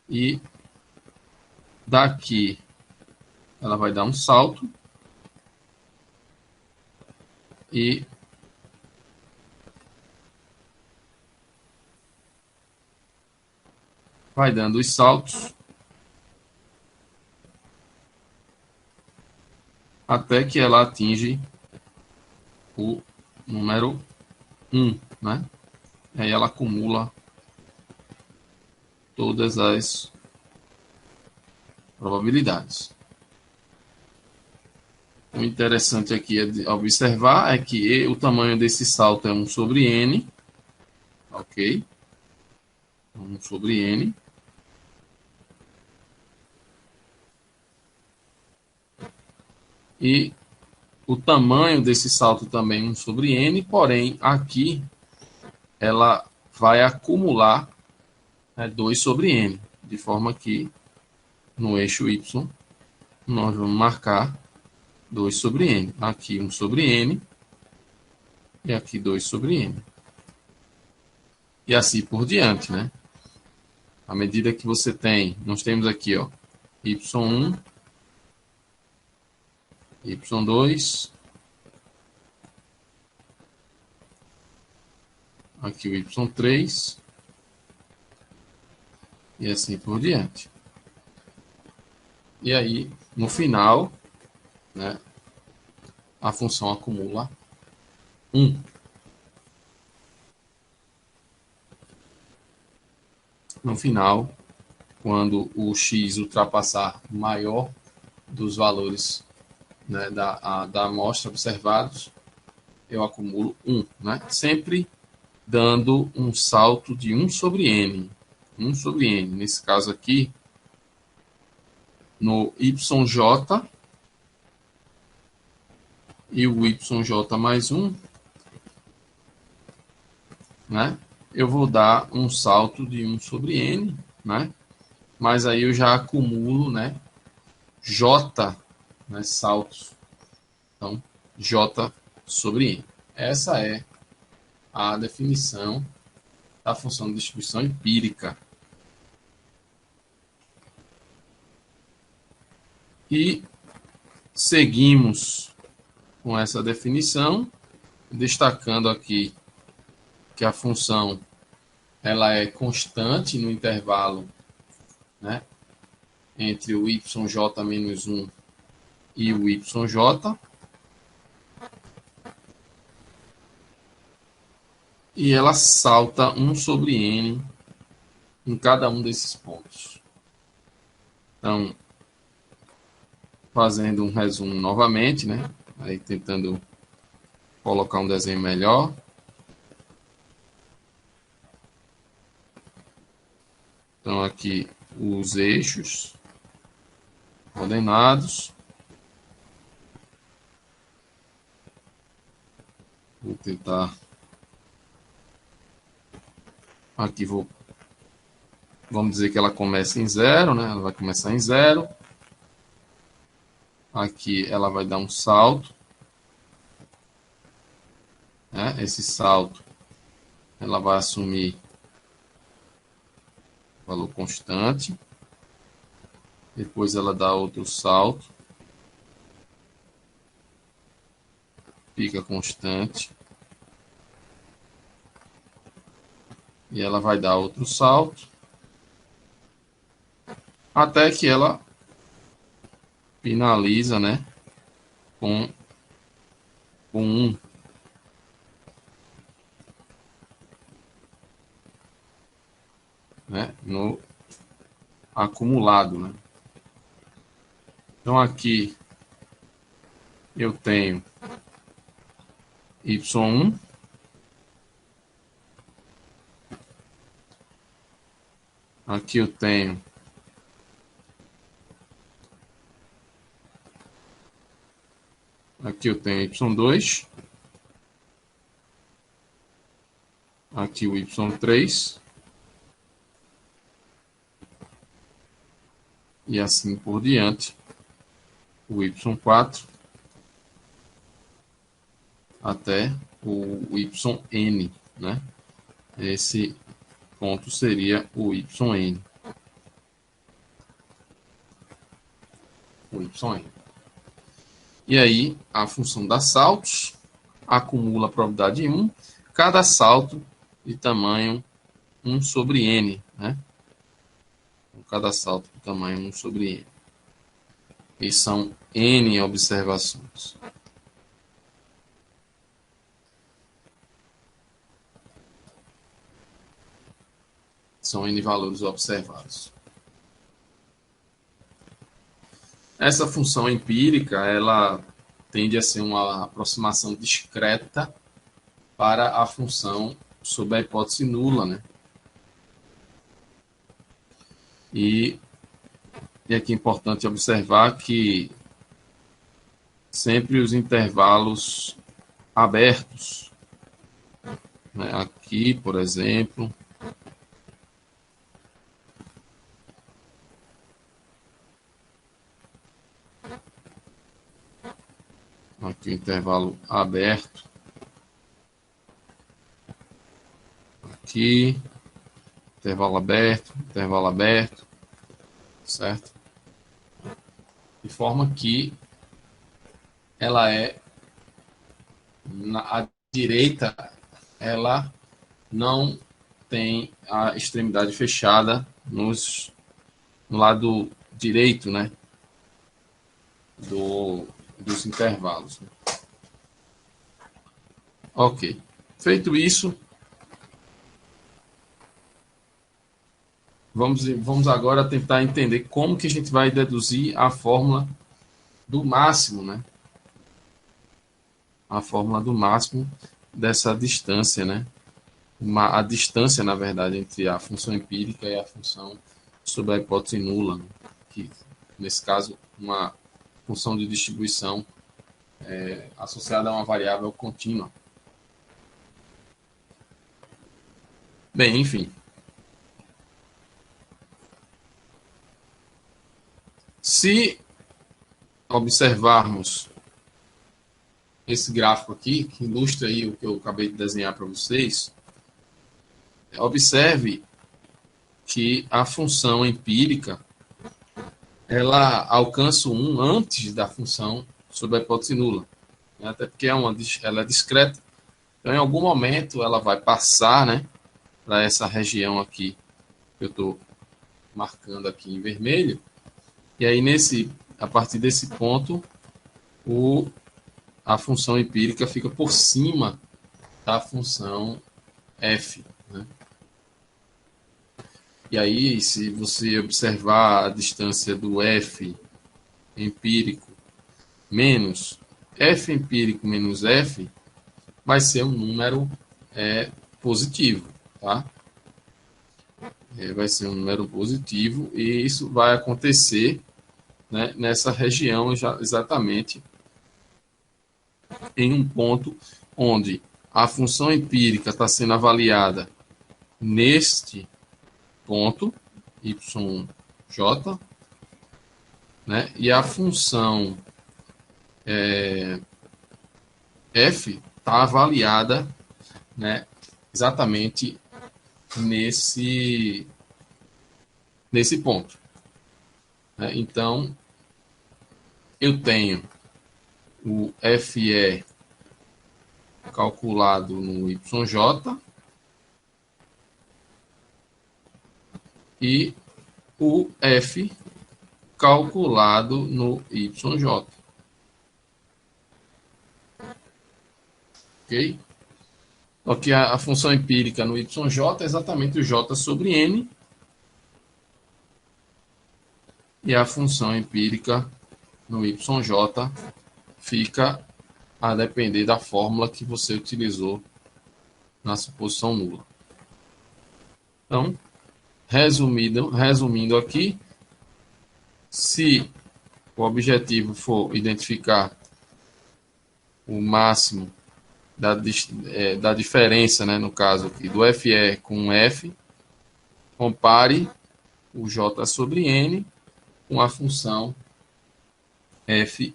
e daqui ela vai dar um salto e vai dando os saltos até que ela atinge o número 1, né? E aí ela acumula todas as probabilidades. O interessante aqui de observar é que o tamanho desse salto é 1 sobre n, ok? 1 sobre n. E o tamanho desse salto também 1 sobre n, porém aqui ela vai acumular 2 sobre n, de forma que no eixo y nós vamos marcar 2 sobre n. Aqui 1 sobre n e aqui 2 sobre n. E assim por diante, né? À medida que você tem, nós temos aqui, ó, y1, y2, aqui o y3 e assim por diante. E aí, no final, né, a função acumula 1. No final, quando o x ultrapassar o maior dos valores, né, da amostra observados, eu acumulo 1, né? Sempre dando um salto de 1 sobre n. 1 sobre n. Nesse caso aqui, no yj e o yj mais 1, né? Eu vou dar um salto de 1 sobre n, né? Mas aí eu já acumulo, né, j, né, saltos. Então, j sobre n. Essa é a definição da função de distribuição empírica. E seguimos com essa definição, destacando aqui que a função ela é constante no intervalo, né, entre o yj menos 1 e o yj. E ela salta 1 sobre n em cada um desses pontos. Então, fazendo um resumo novamente, né? Aí tentando colocar um desenho melhor. Então, aqui os eixos ordenados. Vou tentar. Aqui vamos dizer que ela começa em zero, né? Ela vai começar em zero. Aqui ela vai dar um salto, né? Esse salto ela vai assumir valor constante. Depois ela dá outro salto, fica constante. E ela vai dar outro salto, até que ela finaliza, né, com 1. Né, no acumulado, né? Então aqui eu tenho y1, aqui eu tenho y2, aqui o y3 e assim por diante, o y4 até o yn, né? Esse ponto seria o yn. O yn. E aí, a função dá saltos, acumula a probabilidade de 1, cada salto de tamanho 1 sobre n, né? Cada salto de tamanho 1 sobre n. E são n observações. São n valores observados. Essa função empírica, ela tende a ser uma aproximação discreta para a função sob a hipótese nula, né? E aqui é importante observar que sempre os intervalos abertos, né? Aqui, por exemplo, aqui o intervalo aberto, aqui, intervalo aberto, certo? De forma que ela é, a direita, ela não tem a extremidade fechada no lado direito, né, dos intervalos. Ok. Feito isso, vamos agora tentar entender como que a gente vai deduzir a fórmula do máximo, né? A fórmula do máximo dessa distância, né? A distância, na verdade, entre a função empírica e a função sob a hipótese nula, né? Que, nesse caso, uma função de distribuição associada a uma variável contínua. Bem, enfim. Se observarmos esse gráfico aqui, que ilustra aí o que eu acabei de desenhar para vocês, observe que a função empírica ela alcança o 1 antes da função sob a hipótese nula, né? Até porque ela é discreta. Então, em algum momento, ela vai passar, né, para essa região aqui que eu estou marcando aqui em vermelho. E aí, a partir desse ponto, a função empírica fica por cima da função f, né? E aí, se você observar a distância do f empírico menos f empírico menos f, vai ser um número positivo, tá? Vai ser um número positivo e isso vai acontecer, né, nessa região exatamente em um ponto onde a função empírica está sendo avaliada neste ponto, yj, né, e a função F está avaliada, né, exatamente nesse ponto. Né? Então, eu tenho o FE calculado no YJ e o F calculado no YJ. Ok? Porque a função empírica no YJ é exatamente o J sobre N, e a função empírica no YJ fica a depender da fórmula que você utilizou na suposição nula. Então, resumindo aqui, se o objetivo for identificar o máximo da diferença, né, no caso aqui, do FE com F, compare o J sobre N com a função F,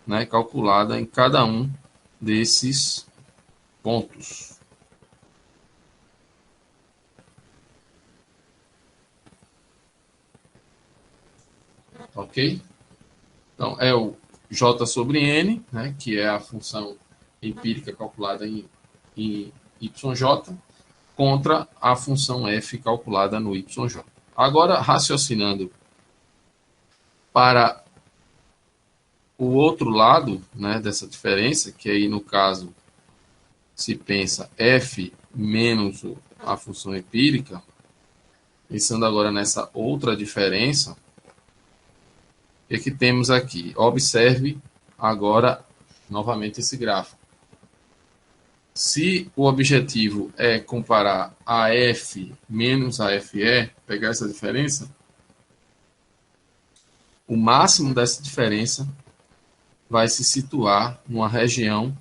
né, calculada em cada um desses pontos. Ok? Então, é o J sobre N, né, que é a função empírica calculada em YJ, contra a função F calculada no YJ. Agora, raciocinando para o outro lado, né, dessa diferença, que aí no caso se pensa F menos a função empírica, pensando agora nessa outra diferença, o que temos aqui? Observe agora novamente esse gráfico. Se o objetivo é comparar a F menos a FE, pegar essa diferença, o máximo dessa diferença vai se situar numa região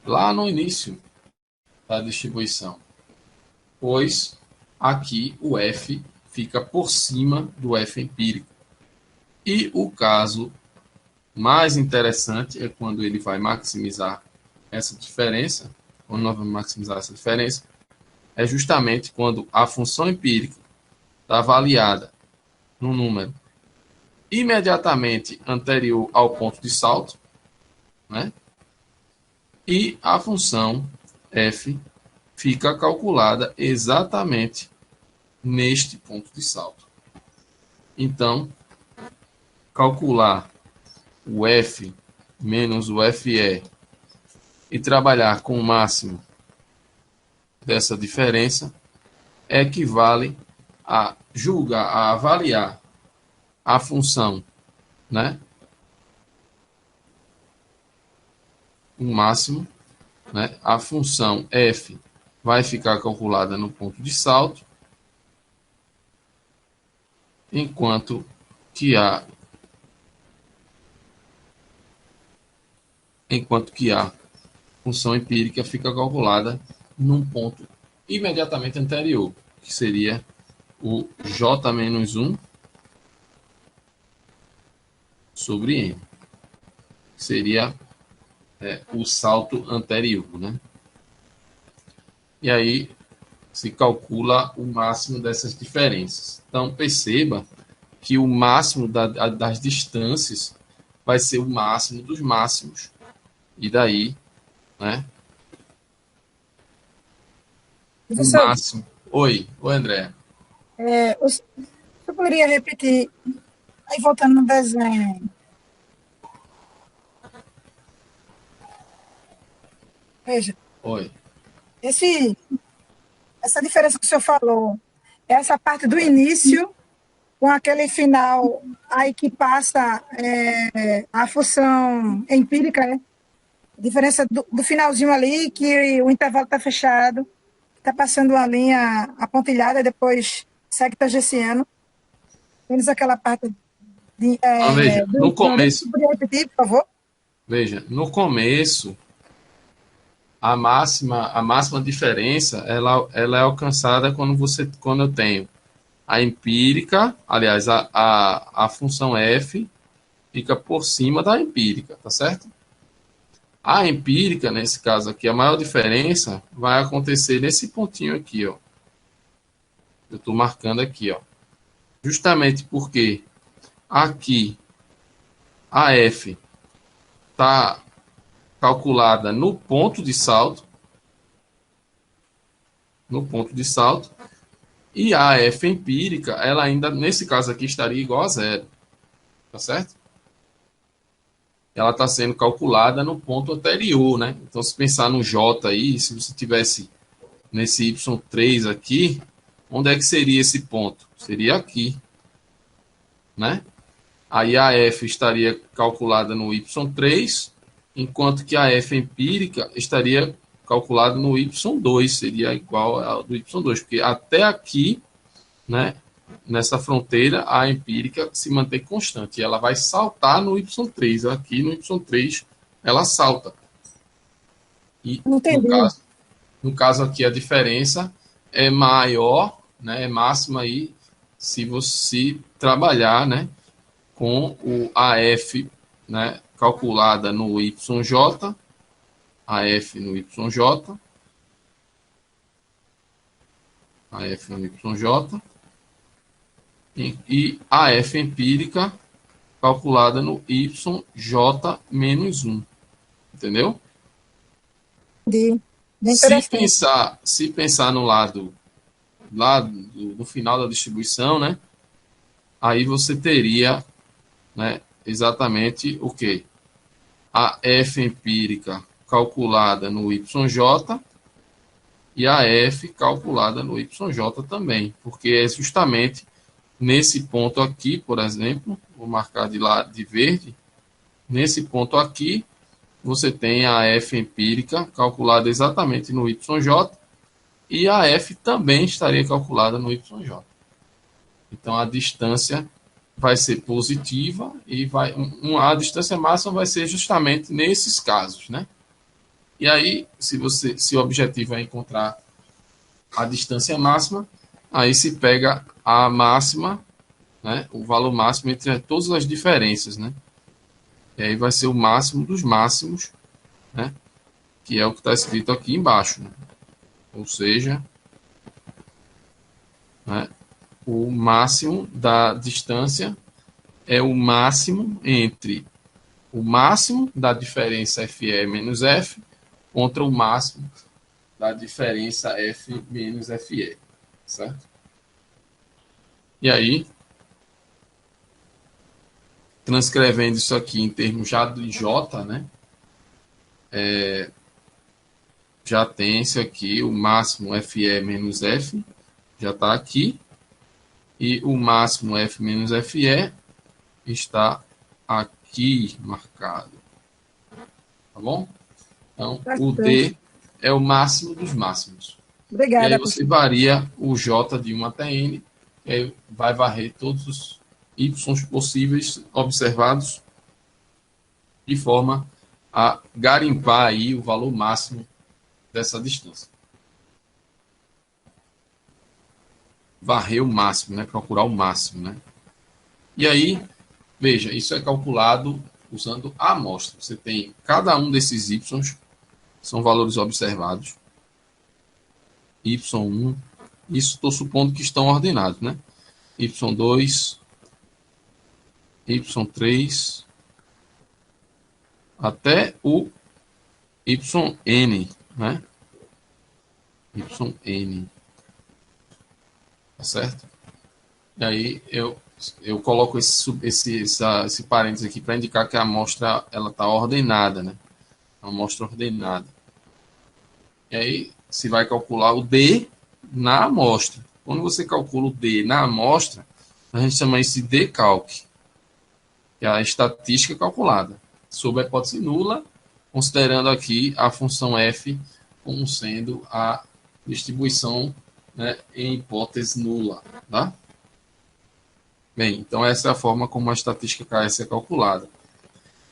lá no início da distribuição, pois aqui o F fica por cima do F empírico. E o caso mais interessante é quando ele vai maximizar essa diferença, quando nós vamos maximizar essa diferença, é justamente quando a função empírica está avaliada no número imediatamente anterior ao ponto de salto, né? E a função f fica calculada exatamente neste ponto de salto. Então, calcular o f menos o fe e trabalhar com o máximo dessa diferença equivale a julgar, a avaliar a função, né? O máximo, né? A função f vai ficar calculada no ponto de salto, enquanto que a função empírica fica calculada num ponto imediatamente anterior, que seria o J-1 sobre N. Seria o salto anterior, né? E aí se calcula o máximo dessas diferenças. Então, perceba que o máximo das distâncias vai ser o máximo dos máximos. E daí, né? O máximo. Oi, André. Você poderia repetir, aí voltando no desenho. Veja, Oi. Essa diferença que o senhor falou, essa parte do início com aquele final aí que passa a função empírica, né? A diferença do finalzinho ali, que o intervalo está fechado, está passando uma linha apontilhada, depois segue tangenciando. Menos aquela parte Veja, no começo. Poderia repetir, por favor? Veja, no começo, a máxima diferença ela é alcançada quando eu tenho a empírica, aliás, a função f fica por cima da empírica, tá certo? A empírica, nesse caso aqui, a maior diferença vai acontecer nesse pontinho aqui, ó. Eu estou marcando aqui, ó. Justamente porque aqui a F está calculada no ponto de salto, e a F empírica, ela ainda, nesse caso aqui, estaria igual a zero, tá certo? Ela está sendo calculada no ponto anterior, né? Então, se pensar no J aí, se você tivesse nesse Y3 aqui, onde é que seria esse ponto? Seria aqui, né? Aí a F estaria calculada no Y3, enquanto que a F empírica estaria calculada no Y2, seria igual ao do Y2, porque até aqui, né, nessa fronteira, a empírica se mantém constante, e ela vai saltar no Y3, aqui no Y3 ela salta. E Não entendi. no caso aqui a diferença é maior, né, é máxima aí, se você trabalhar, né, com o AF, né, calculada no YJ, AF no YJ, AF no YJ, e AF empírica calculada no YJ menos 1. Entendeu? Entendi. Bem interessante. Se pensar no lado lá no final da distribuição, né? Aí você teria, né, exatamente o que? A F empírica calculada no YJ e a F calculada no YJ também, porque é justamente nesse ponto aqui, por exemplo, vou marcar de lá de verde, nesse ponto aqui, você tem a F empírica calculada exatamente no YJ e a F também estaria calculada no YJ. Então a distância vai ser positiva e a distância máxima vai ser justamente nesses casos, né? E aí, se o objetivo é encontrar a distância máxima, aí se pega a máxima, né, o valor máximo entre todas as diferenças, né? E aí vai ser o máximo dos máximos, né? Que é o que está escrito aqui embaixo, né? Ou seja, né, o máximo da distância é o máximo entre o máximo da diferença FE menos F contra o máximo da diferença F menos FE, certo? E aí, transcrevendo isso aqui em termos já de J, né? Já tem esse aqui, o máximo FE menos F, já está aqui, e o máximo F menos FE está aqui marcado, tá bom? Então, o Bastante. D é o máximo dos máximos. E aí Obrigada, você professor. varia o J de 1 até N, e aí vai varrer todos os Y possíveis observados de forma a garimpar aí o valor máximo dessa distância. Varrer o máximo, né? Procurar o máximo, né? E aí, veja, isso é calculado usando a amostra. Você tem cada um desses Y, são valores observados. Y1, isso estou supondo que estão ordenados, né? Y2, Y3, até o YN, né? YN, tá certo? E aí eu coloco esse parênteses aqui para indicar que a amostra ela está ordenada, né? Uma amostra ordenada. E aí se vai calcular o D na amostra. Quando você calcula o D na amostra, a gente chama isso de decalc, que é a estatística calculada, sob a hipótese nula, considerando aqui a função f como sendo a distribuição, né, em hipótese nula. Tá? Bem, então essa é a forma como a estatística KS é calculada.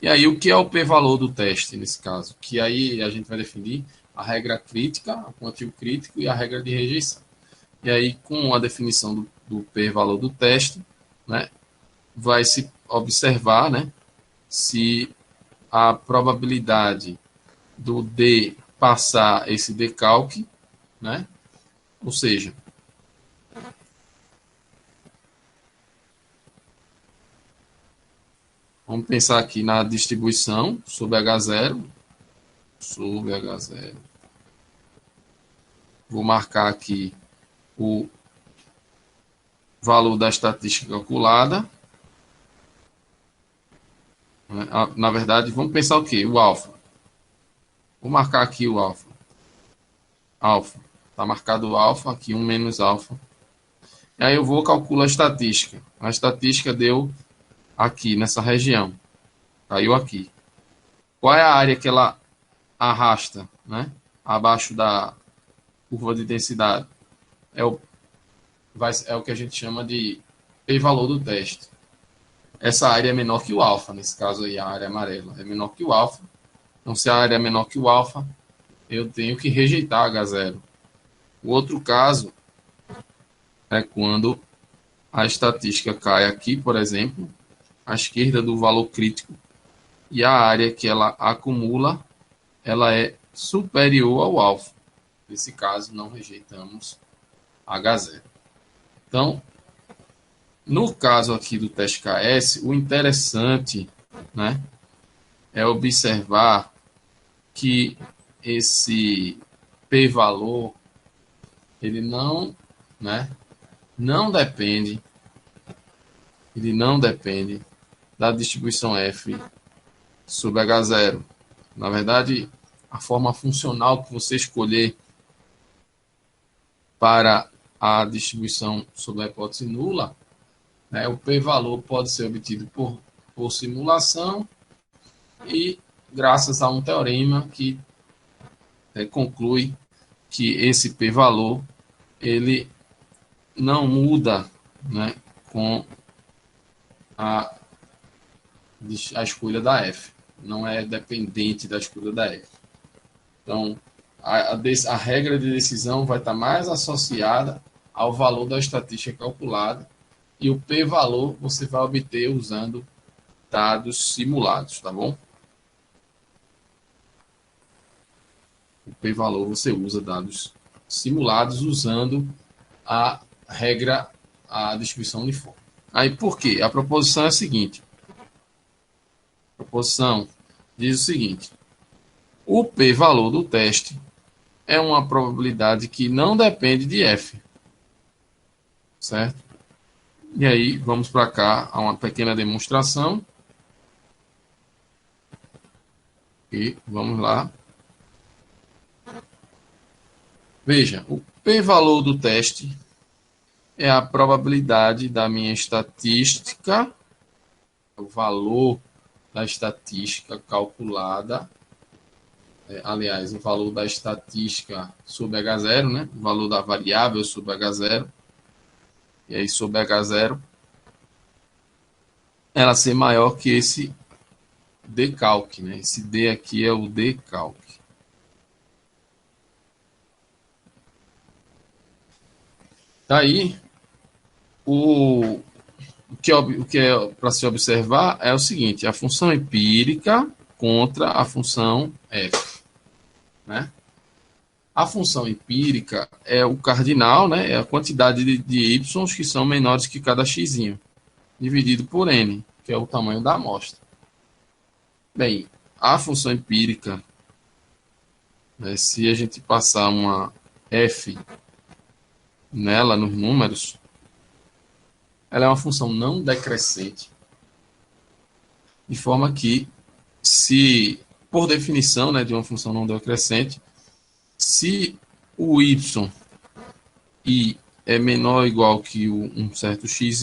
E aí, o que é o p-valor do teste, nesse caso? Que aí a gente vai definir a regra crítica, o quantio crítico e a regra de rejeição. E aí, com a definição do p-valor do teste, né, vai se observar, né, se a probabilidade do D passar esse decalque, né? Ou seja, vamos pensar aqui na distribuição sobre H0, sobre H0. Vou marcar aqui o valor da estatística calculada. Na verdade, vamos pensar o quê? O alfa. Vou marcar aqui o alfa. Alfa. Está marcado o alfa, aqui 1 menos alfa. E aí eu vou calcular a estatística. A estatística deu aqui, nessa região. Caiu aqui. Qual é a área que ela arrasta, né? Abaixo da curva de densidade? É o que a gente chama de p-valor do teste. Essa área é menor que o alfa, nesse caso aí, a área amarela é menor que o alfa. Então, se a área é menor que o alfa, eu tenho que rejeitar H0. O outro caso é quando a estatística cai aqui, por exemplo, à esquerda do valor crítico, e a área que ela acumula, ela é superior ao alfa. Nesse caso, não rejeitamos H0. Então, no caso aqui do teste KS, o interessante, né, é observar que esse p-valor ele não, né, não depende da distribuição F sobre H0. Na verdade, a forma funcional que você escolher para a distribuição sobre a hipótese nula, né, o p-valor pode ser obtido por simulação e graças a um teorema que conclui que esse p-valor ele não muda, né, com a escolha da F. Não é dependente da escolha da F. Então, a regra de decisão vai estar mais associada ao valor da estatística calculada e o p-valor você vai obter usando dados simulados, tá bom? O p-valor você usa dados simulados usando a regra, a distribuição uniforme. Aí por quê? A proposição é a seguinte. A proposição diz o seguinte: o p-valor do teste é uma probabilidade que não depende de f. Certo? E aí, vamos para cá a uma pequena demonstração. E vamos lá. Veja, o p-valor do teste é a probabilidade da minha estatística, o valor da estatística calculada, aliás, o valor da estatística sobre H0, né? O valor da variável sobre H0, e aí sobre H0, ela ser maior que esse decalque, né? Esse D aqui é o decalque. Daí, o que é para se observar é o seguinte: a função empírica contra a função f, né? A função empírica é o cardinal, né? É a quantidade de y que são menores que cada x, dividido por n, que é o tamanho da amostra. Bem, a função empírica, né, se a gente passar uma f nela, nos números, ela é uma função não decrescente, de forma que, se, por definição, né, de uma função não decrescente, se o y i é menor ou igual que um certo x,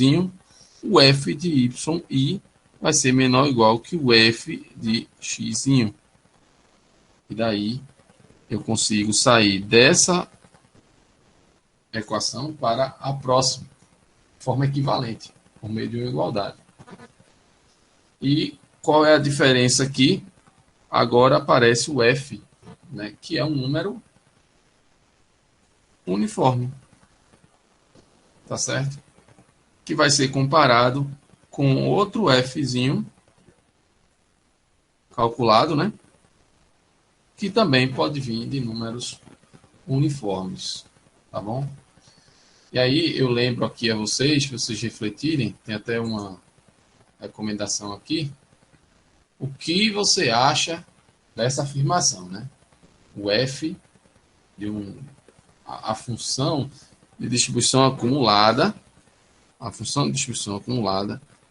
o f de y i vai ser menor ou igual que o f de x. E daí eu consigo sair dessa equação para a próxima, de forma equivalente, por meio de uma igualdade. E qual é a diferença aqui? Agora aparece o f, né, que é um número uniforme. Tá certo? Que vai ser comparado com outro fzinho calculado, né? que também pode vir de números uniformes, tá bom? E aí eu lembro aqui a vocês refletirem, tem até uma recomendação aqui, o que você acha dessa afirmação, né? O f de a função de distribuição acumulada,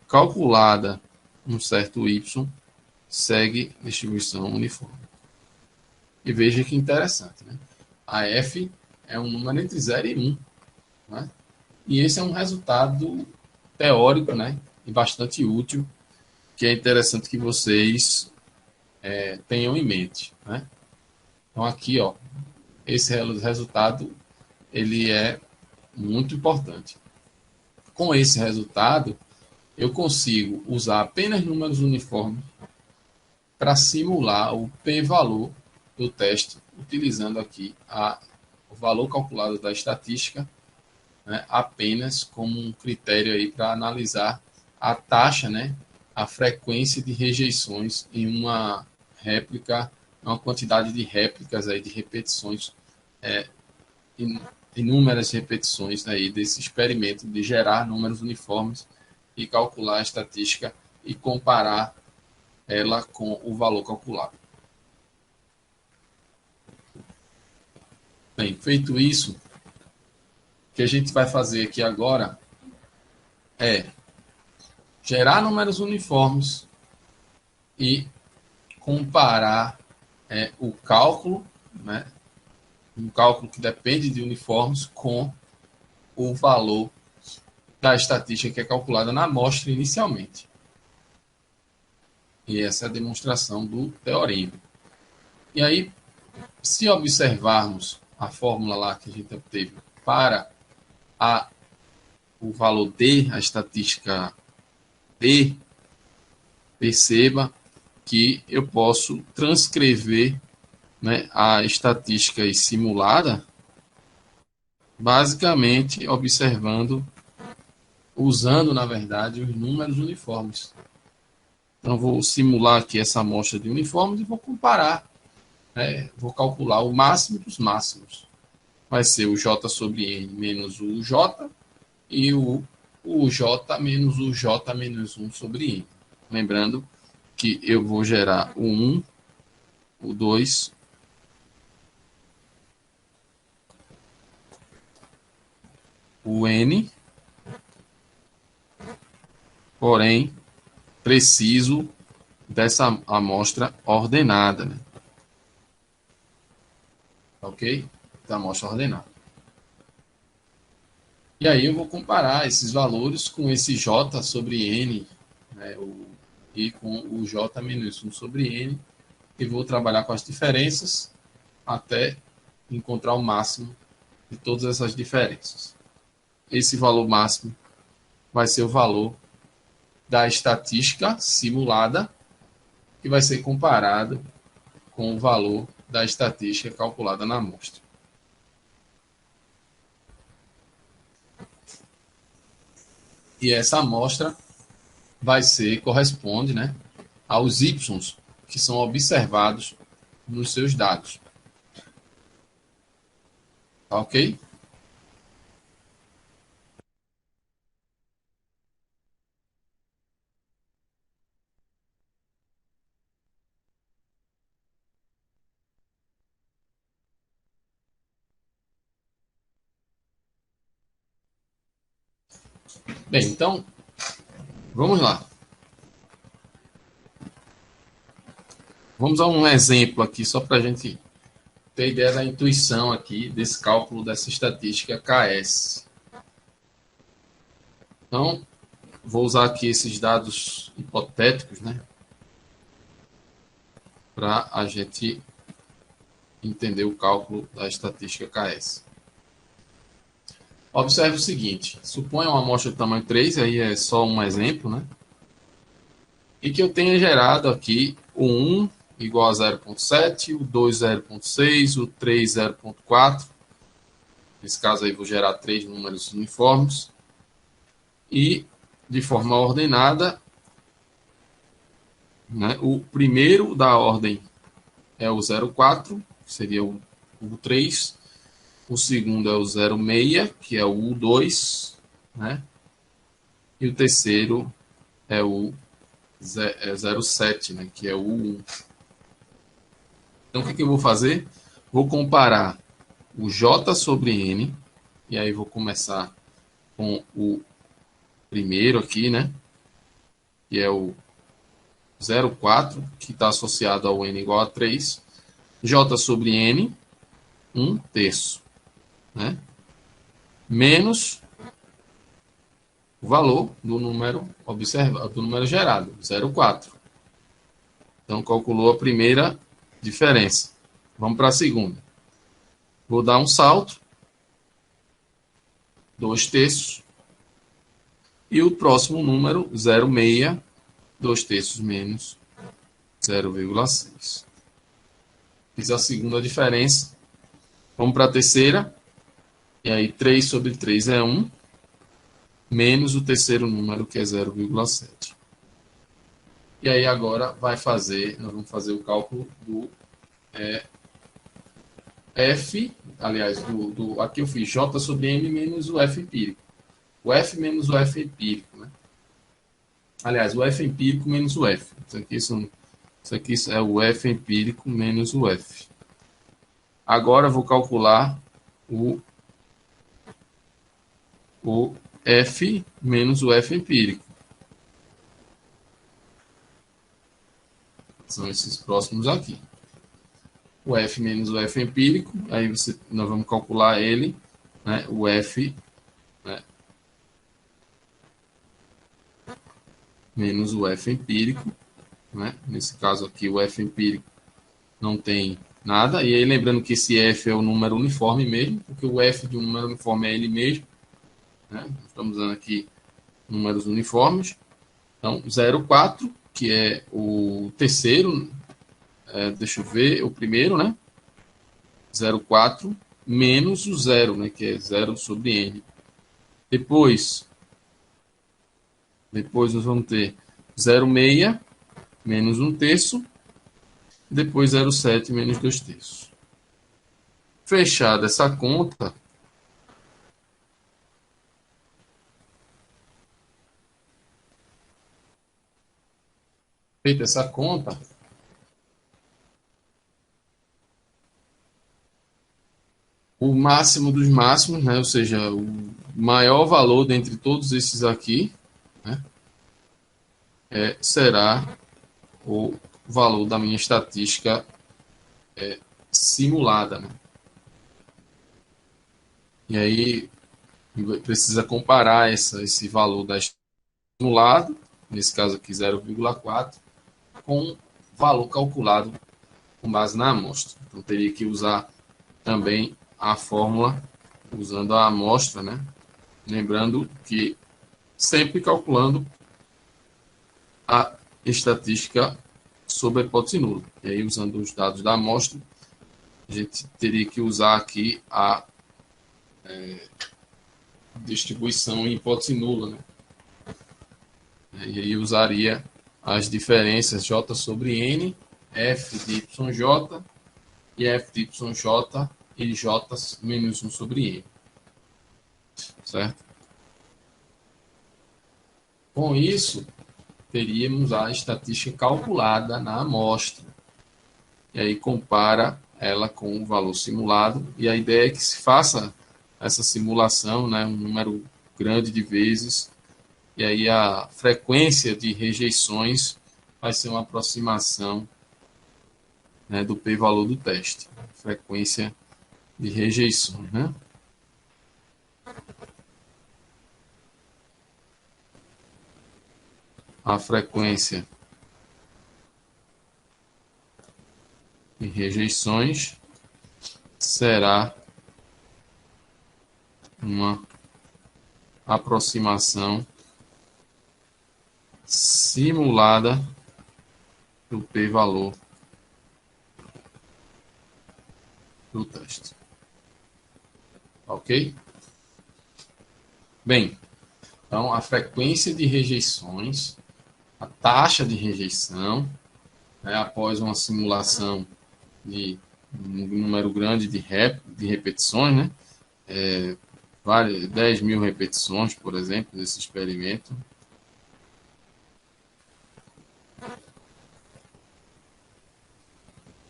calculada um certo y, segue distribuição uniforme. E veja que interessante, né? A f é um número entre 0 e 1, né? E esse é um resultado teórico, né? E bastante útil, que é interessante que vocês tenham em mente, né? Então aqui, ó, esse resultado ele é muito importante. Com esse resultado, eu consigo usar apenas números uniformes para simular o p-valor do teste, utilizando aqui o valor calculado da estatística, né, apenas como um critério aí para analisar a taxa, né, a frequência de rejeições em uma réplica, uma quantidade de réplicas aí, de repetições, inúmeras repetições aí desse experimento de gerar números uniformes e calcular a estatística e comparar ela com o valor calculado. Bem, feito isso, o que a gente vai fazer aqui agora é gerar números uniformes e comparar o cálculo, né, um cálculo que depende de uniformes, com o valor da estatística que é calculada na amostra inicialmente. E essa é a demonstração do teorema. E aí, se observarmos a fórmula lá que a gente obteve para o valor D, a estatística D, perceba que eu posso transcrever, né, a estatística simulada, basicamente observando, usando, na verdade, os números uniformes. Então, vou simular aqui essa amostra de uniformes e vou comparar, né, vou calcular o máximo dos máximos. Vai ser o J sobre N menos o J e o J menos o J menos 1 sobre N. Lembrando que eu vou gerar o 1, o 2, o N, porém, preciso dessa amostra ordenada, né? Ok? Da amostra ordenada. E aí eu vou comparar esses valores com esse J sobre N, né, e com o J menos 1 sobre N, e vou trabalhar com as diferenças até encontrar o máximo de todas essas diferenças. Esse valor máximo vai ser o valor da estatística simulada, que vai ser comparado com o valor da estatística calculada na amostra. E essa amostra corresponde, né, aos y que são observados nos seus dados. Tá ok? Bem, então, vamos lá. Vamos a um exemplo aqui, só para a gente ter ideia da intuição aqui desse cálculo dessa estatística KS. Então, vou usar aqui esses dados hipotéticos, né, para a gente entender o cálculo da estatística KS. Observe o seguinte, suponha uma amostra de tamanho 3, aí é só um exemplo, né, e que eu tenha gerado aqui o 1 igual a 0,7, o 2 0,6, o 3 0,4. Nesse caso aí vou gerar 3 números uniformes. E, de forma ordenada, né, o primeiro da ordem é o 0,4, que seria o U3. O segundo é o 0,6, que é o U2, né? E o terceiro é o 0,7, né? Que é o U1. Então, o que eu vou fazer? Vou comparar o J sobre N, e aí vou começar com o primeiro aqui, né? Que é o 0,4, que está associado ao N igual a 3. J sobre N, 1/3, né? Menos o valor do número observado, do número gerado, 0,4. Então, calculou a primeira diferença. Vamos para a segunda. Vou dar um salto, 2/3. E o próximo número, 0,6, 2/3 menos 0,6. Fiz a segunda diferença. Vamos para a terceira. E aí, 3 sobre 3 é 1, menos o terceiro número, que é 0,7. E aí, agora, nós vamos fazer o cálculo do F, aliás, aqui eu fiz J sobre M menos o F empírico. O F menos o F empírico, né? Aliás, o F empírico menos o F. Isso aqui é o F empírico menos o F. Agora eu vou calcular o F menos o F empírico. São esses próximos aqui. O F menos o F empírico, aí nós vamos calcular ele, né, o F, né, menos o F empírico, né, nesse caso aqui o F empírico não tem nada, e aí lembrando que esse F é o número uniforme mesmo, porque o F de um número uniforme é ele mesmo, né, estamos usando aqui números uniformes, então 0,4, que é o terceiro, deixa eu ver, o primeiro, né, 0,4 menos o 0, né, que é 0 sobre n. Depois nós vamos ter 0,6 menos 1/3, depois 0,7 menos 2/3. Fechada essa conta, feita essa conta, o máximo dos máximos, né, ou seja, o maior valor dentre todos esses aqui, né, será o valor da minha estatística simulada. Né? E aí precisa comparar esse valor da simulado, nesse caso aqui 0,4, com o valor calculado com base na amostra. Então teria que usar também a fórmula usando a amostra, né? Lembrando que sempre calculando a estatística sobre a hipótese nula. E aí, usando os dados da amostra, a gente teria que usar aqui a distribuição em hipótese nula, né? E aí usaria as diferenças J sobre N, F de YJ e F de YJ e J menos 1 sobre N. Certo? Com isso, teríamos a estatística calculada na amostra. E aí compara ela com o valor simulado. E a ideia é que se faça essa simulação, né, um número grande de vezes. E aí a frequência de rejeições vai ser uma aproximação, né, do p-valor do teste. Frequência de rejeições, né? A frequência de rejeições será uma aproximação simulada do p-valor do teste. Ok? Bem, então a frequência de rejeições, a taxa de rejeição, né, após uma simulação de um número grande de repetições, né? 10 mil repetições, por exemplo, desse experimento.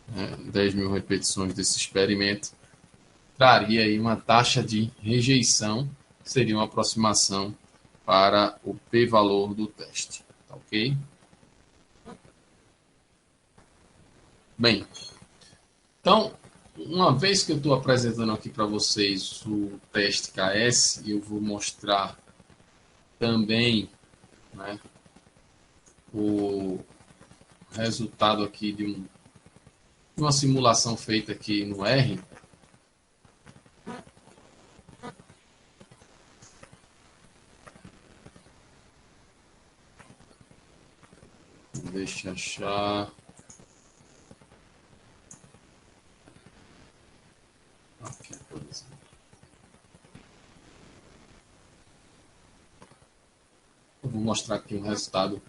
Né? 10 mil repetições desse experimento traria aí uma taxa de rejeição, seria uma aproximação para o p-valor do teste. Tá ok? Bem, então, uma vez que eu estou apresentando aqui para vocês o teste KS, eu vou mostrar também, né, o resultado aqui de uma simulação feita aqui no R. Deixa eu achar. Aqui, por exemplo. Eu vou mostrar aqui um resultado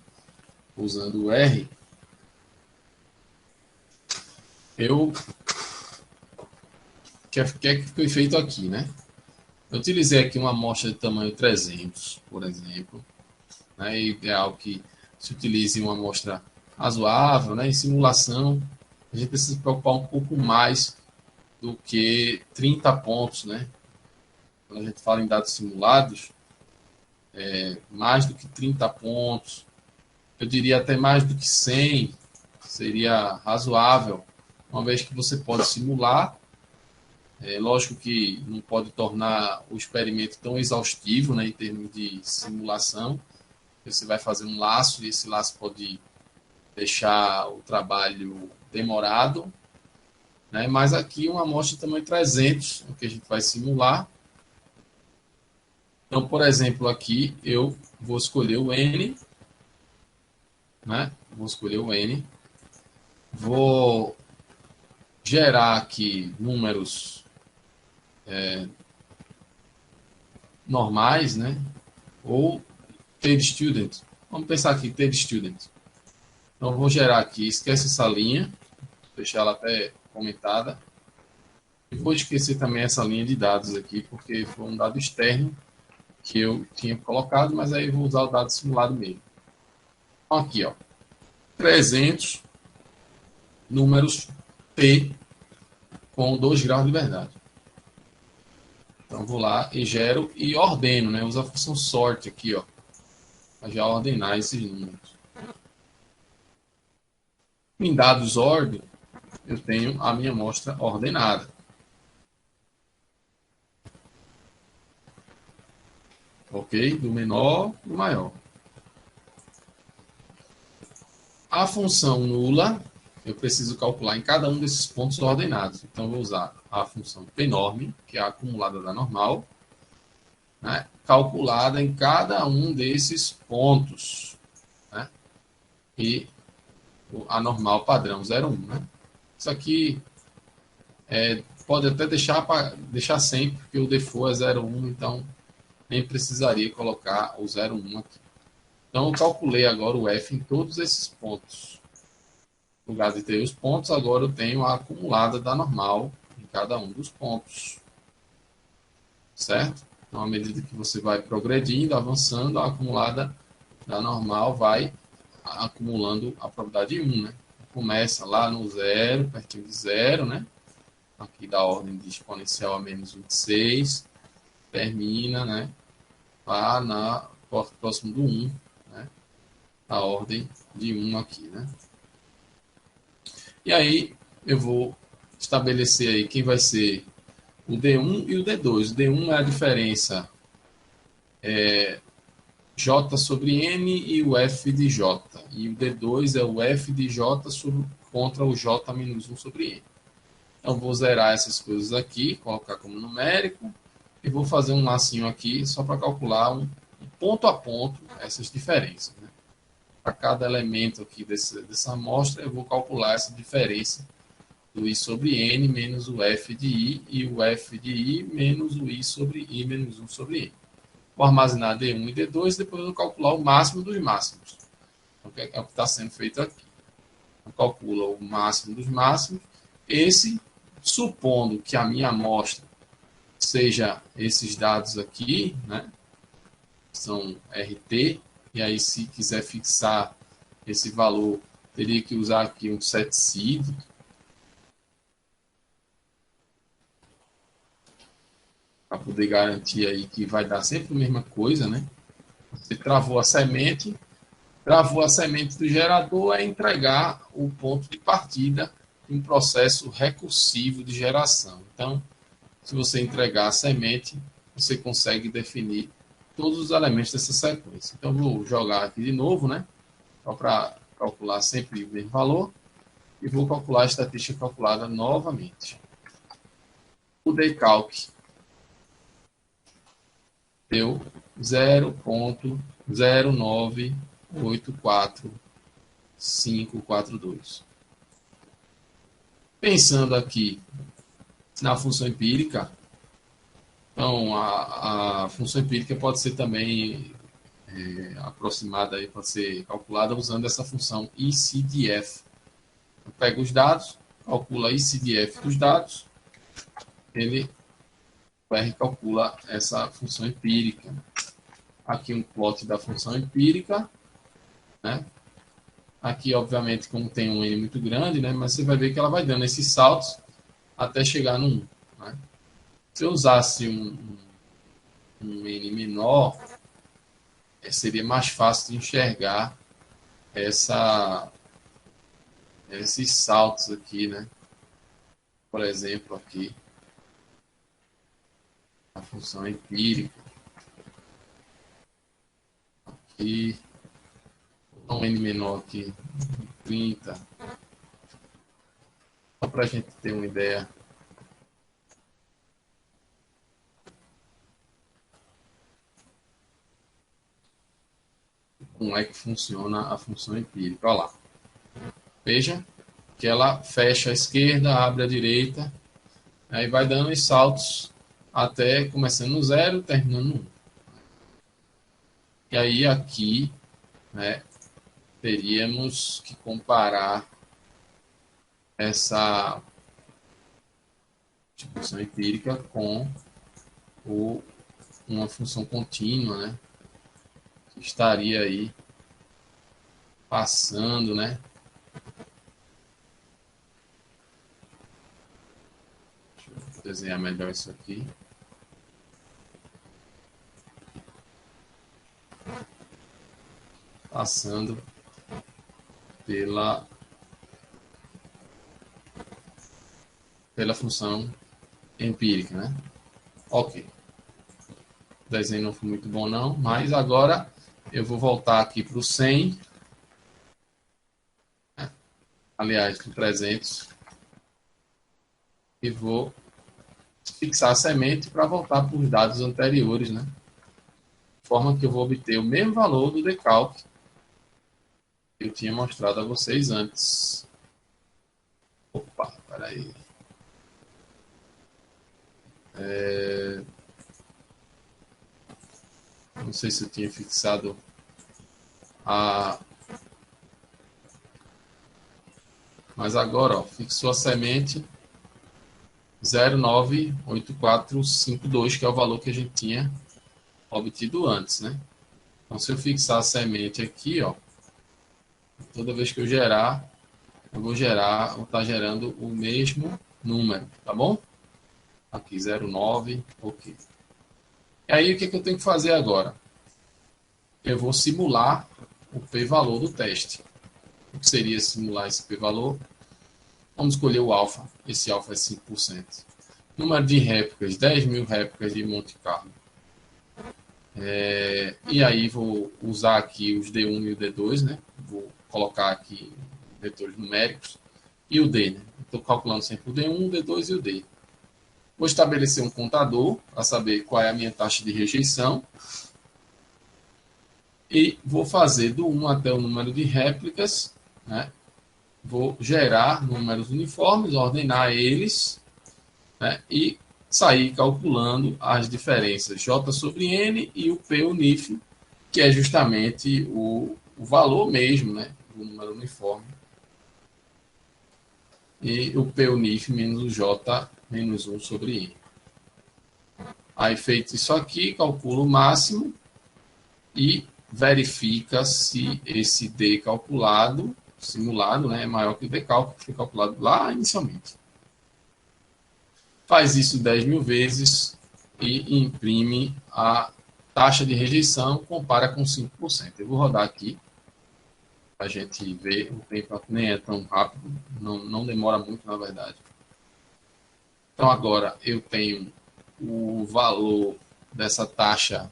usando o R. O que é que foi feito aqui, né? Eu utilizei aqui uma amostra de tamanho 300, por exemplo. Né? É ideal que se utilize uma amostra razoável, né? Em simulação, a gente precisa se preocupar um pouco mais do que 30 pontos, né? Quando a gente fala em dados simulados, mais do que 30 pontos, eu diria até mais do que 100 seria razoável, uma vez que você pode simular. Lógico que não pode tornar o experimento tão exaustivo, né, em termos de simulação. Você vai fazer um laço e esse laço pode deixar o trabalho demorado, né? Mas aqui uma amostra de tamanho 300, o que a gente vai simular. Então, por exemplo, aqui eu vou escolher o N, né? Vou escolher o N, vou gerar aqui números normais, né? Ou TABE student. Vamos pensar aqui, TABE student. Então, eu vou gerar aqui, esquece essa linha, deixar ela até comentada. E vou esquecer também essa linha de dados aqui, porque foi um dado externo que eu tinha colocado, mas aí eu vou usar o dado simulado mesmo. Então, aqui, ó, 300 números P com 2 graus de liberdade. Então, vou lá e gero e ordeno, né? Uso a função sort aqui, ó, para já ordenar esses números. Em dados ordem, eu tenho a minha amostra ordenada. Ok? Do menor para o maior. A função nula, eu preciso calcular em cada um desses pontos ordenados. Então, eu vou usar a função pnorm, que é a acumulada da normal, né, calculada em cada um desses pontos. Né, e a normal padrão 0,1. Né. Isso aqui pode até deixar sempre, porque o default é 0,1, então nem precisaria colocar o 0,1 aqui. Então, eu calculei agora o F em todos esses pontos. No lugar de ter os pontos, agora eu tenho a acumulada da normal em cada um dos pontos. Certo? Então, à medida que você vai progredindo, avançando, a acumulada da normal vai acumulando a probabilidade 1, né? Começa lá no zero, pertinho de zero, né? Aqui da ordem de exponencial a menos 26, termina, né? Lá próximo do 1, né? A ordem de 1 aqui, né? E aí eu vou estabelecer aí quem vai ser o D1 e o D2. O D1 é a diferença J sobre N e o F de J. E o D2 é o F de J contra o J menos 1 sobre N. Então, vou zerar essas coisas aqui, colocar como numérico, e vou fazer um lacinho aqui só para calcular ponto a ponto essas diferenças. Né? Para cada elemento aqui dessa amostra, eu vou calcular essa diferença do I sobre N menos o F de I e o F de I menos o I sobre I menos 1 sobre N. Vou armazenar D1 e D2, depois eu vou calcular o máximo dos máximos. Então, é o que está sendo feito aqui. Eu calculo o máximo dos máximos Esse, supondo que a minha amostra seja esses dados aqui, né? São RT, e aí se quiser fixar esse valor, teria que usar aqui um set seed, para poder garantir aí que vai dar sempre a mesma coisa, né? Você travou a semente do gerador é entregar o ponto de partida de um processo recursivo de geração. Então, se você entregar a semente, você consegue definir todos os elementos dessa sequência. Então, vou jogar aqui de novo, né? Só para calcular sempre o mesmo valor. E vou calcular a estatística calculada novamente. O decalc deu 0,0984542. Pensando aqui na função empírica, então a função empírica pode ser também aproximada, aí, pode ser calculada usando essa função ICDF. Eu pego os dados, calcula a ICDF dos dados, ele recalcula essa função empírica. Aqui um plot da função empírica, né? Aqui, obviamente, como tem um N muito grande, né? Mas você vai ver que ela vai dando esses saltos até chegar no 1. Né? Se eu usasse um N menor, seria mais fácil de enxergar esses saltos aqui, né? Por exemplo, aqui, a função empírica. Aqui, vou dar um N menor aqui, 30. Só para a gente ter uma ideia. Como é que funciona a função empírica. Olha lá. Veja que ela fecha a esquerda, abre a direita, aí vai dando os saltos até começando no 0, terminando no 1. E aí aqui, né, teríamos que comparar essa função empírica com uma função contínua, né, que estaria aí passando, né, deixa eu desenhar melhor isso aqui. Passando pela função empírica, né? Ok. O desenho não foi muito bom não, mas agora eu vou voltar aqui para o 100, né? Aliás, para o 300, e vou fixar a semente para voltar para os dados anteriores, né? De forma que eu vou obter o mesmo valor do decalque que eu tinha mostrado a vocês antes. Opa, peraí. Não sei se eu tinha fixado mas agora, ó, fixou a semente 0,98452, que é o valor que a gente tinha obtido antes, né? Então, se eu fixar a semente aqui, ó, toda vez que eu gerar, eu vou estar gerando o mesmo número, tá bom? Aqui, 0,9, ok. E aí, o que eu tenho que fazer agora? Eu vou simular o p-valor do teste. O que seria simular esse p-valor? Vamos escolher o alfa. Esse alfa é 5%. Número de réplicas, 10.000 réplicas de Monte Carlo. E aí vou usar aqui os D1 e o D2, né? Vou colocar aqui vetores numéricos. E o D, né? Estou calculando sempre o D1, o D2 e o D. Vou estabelecer um contador para saber qual é a minha taxa de rejeição. E vou fazer do 1 até o número de réplicas, né? Vou gerar números uniformes, ordenar eles, né? E sair calculando as diferenças J sobre N e o P unif, que é justamente o valor mesmo, né, do número uniforme. e o P unif menos o J menos 1 sobre I. Aí, feito isso aqui, calcula o máximo e verifica se esse D calculado, simulado, né, é maior que o D cálculo, que foi calculado lá inicialmente. Faz isso 10.000 vezes e imprime a taxa de rejeição, compara com 5%. Eu vou rodar aqui para a gente ver, o tempo nem é tão rápido, não demora muito, na verdade. Então, agora eu tenho o valor dessa taxa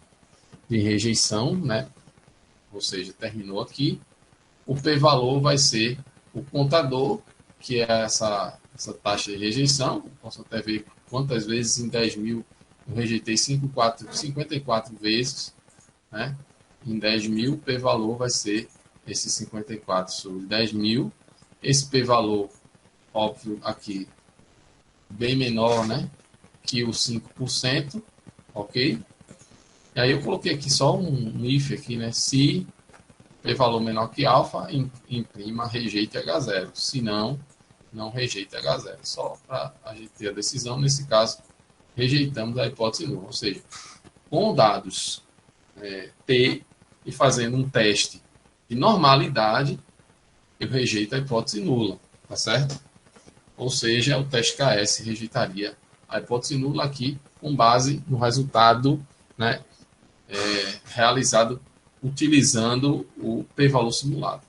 de rejeição, né? Ou seja, terminou aqui. O p-valor vai ser o contador, que é essa taxa de rejeição. Posso até ver quantas vezes em 10.000 eu rejeitei 54 vezes, né? Em 10.000, o p-valor vai ser esse 54 sobre 10.000. Esse p-valor, óbvio, aqui, bem menor, né? Que o 5%, ok? E aí eu coloquei aqui só um if aqui, né? Se p-valor menor que alfa, imprima rejeite H0. Se não, não rejeite H0. Só para a gente ter a decisão. Nesse caso, rejeitamos a hipótese nula. Ou seja, com dados T e fazendo um teste de normalidade, eu rejeito a hipótese nula. Tá certo? Ou seja, o teste KS rejeitaria a hipótese nula aqui com base no resultado, né, realizado utilizando o p-valor simulado.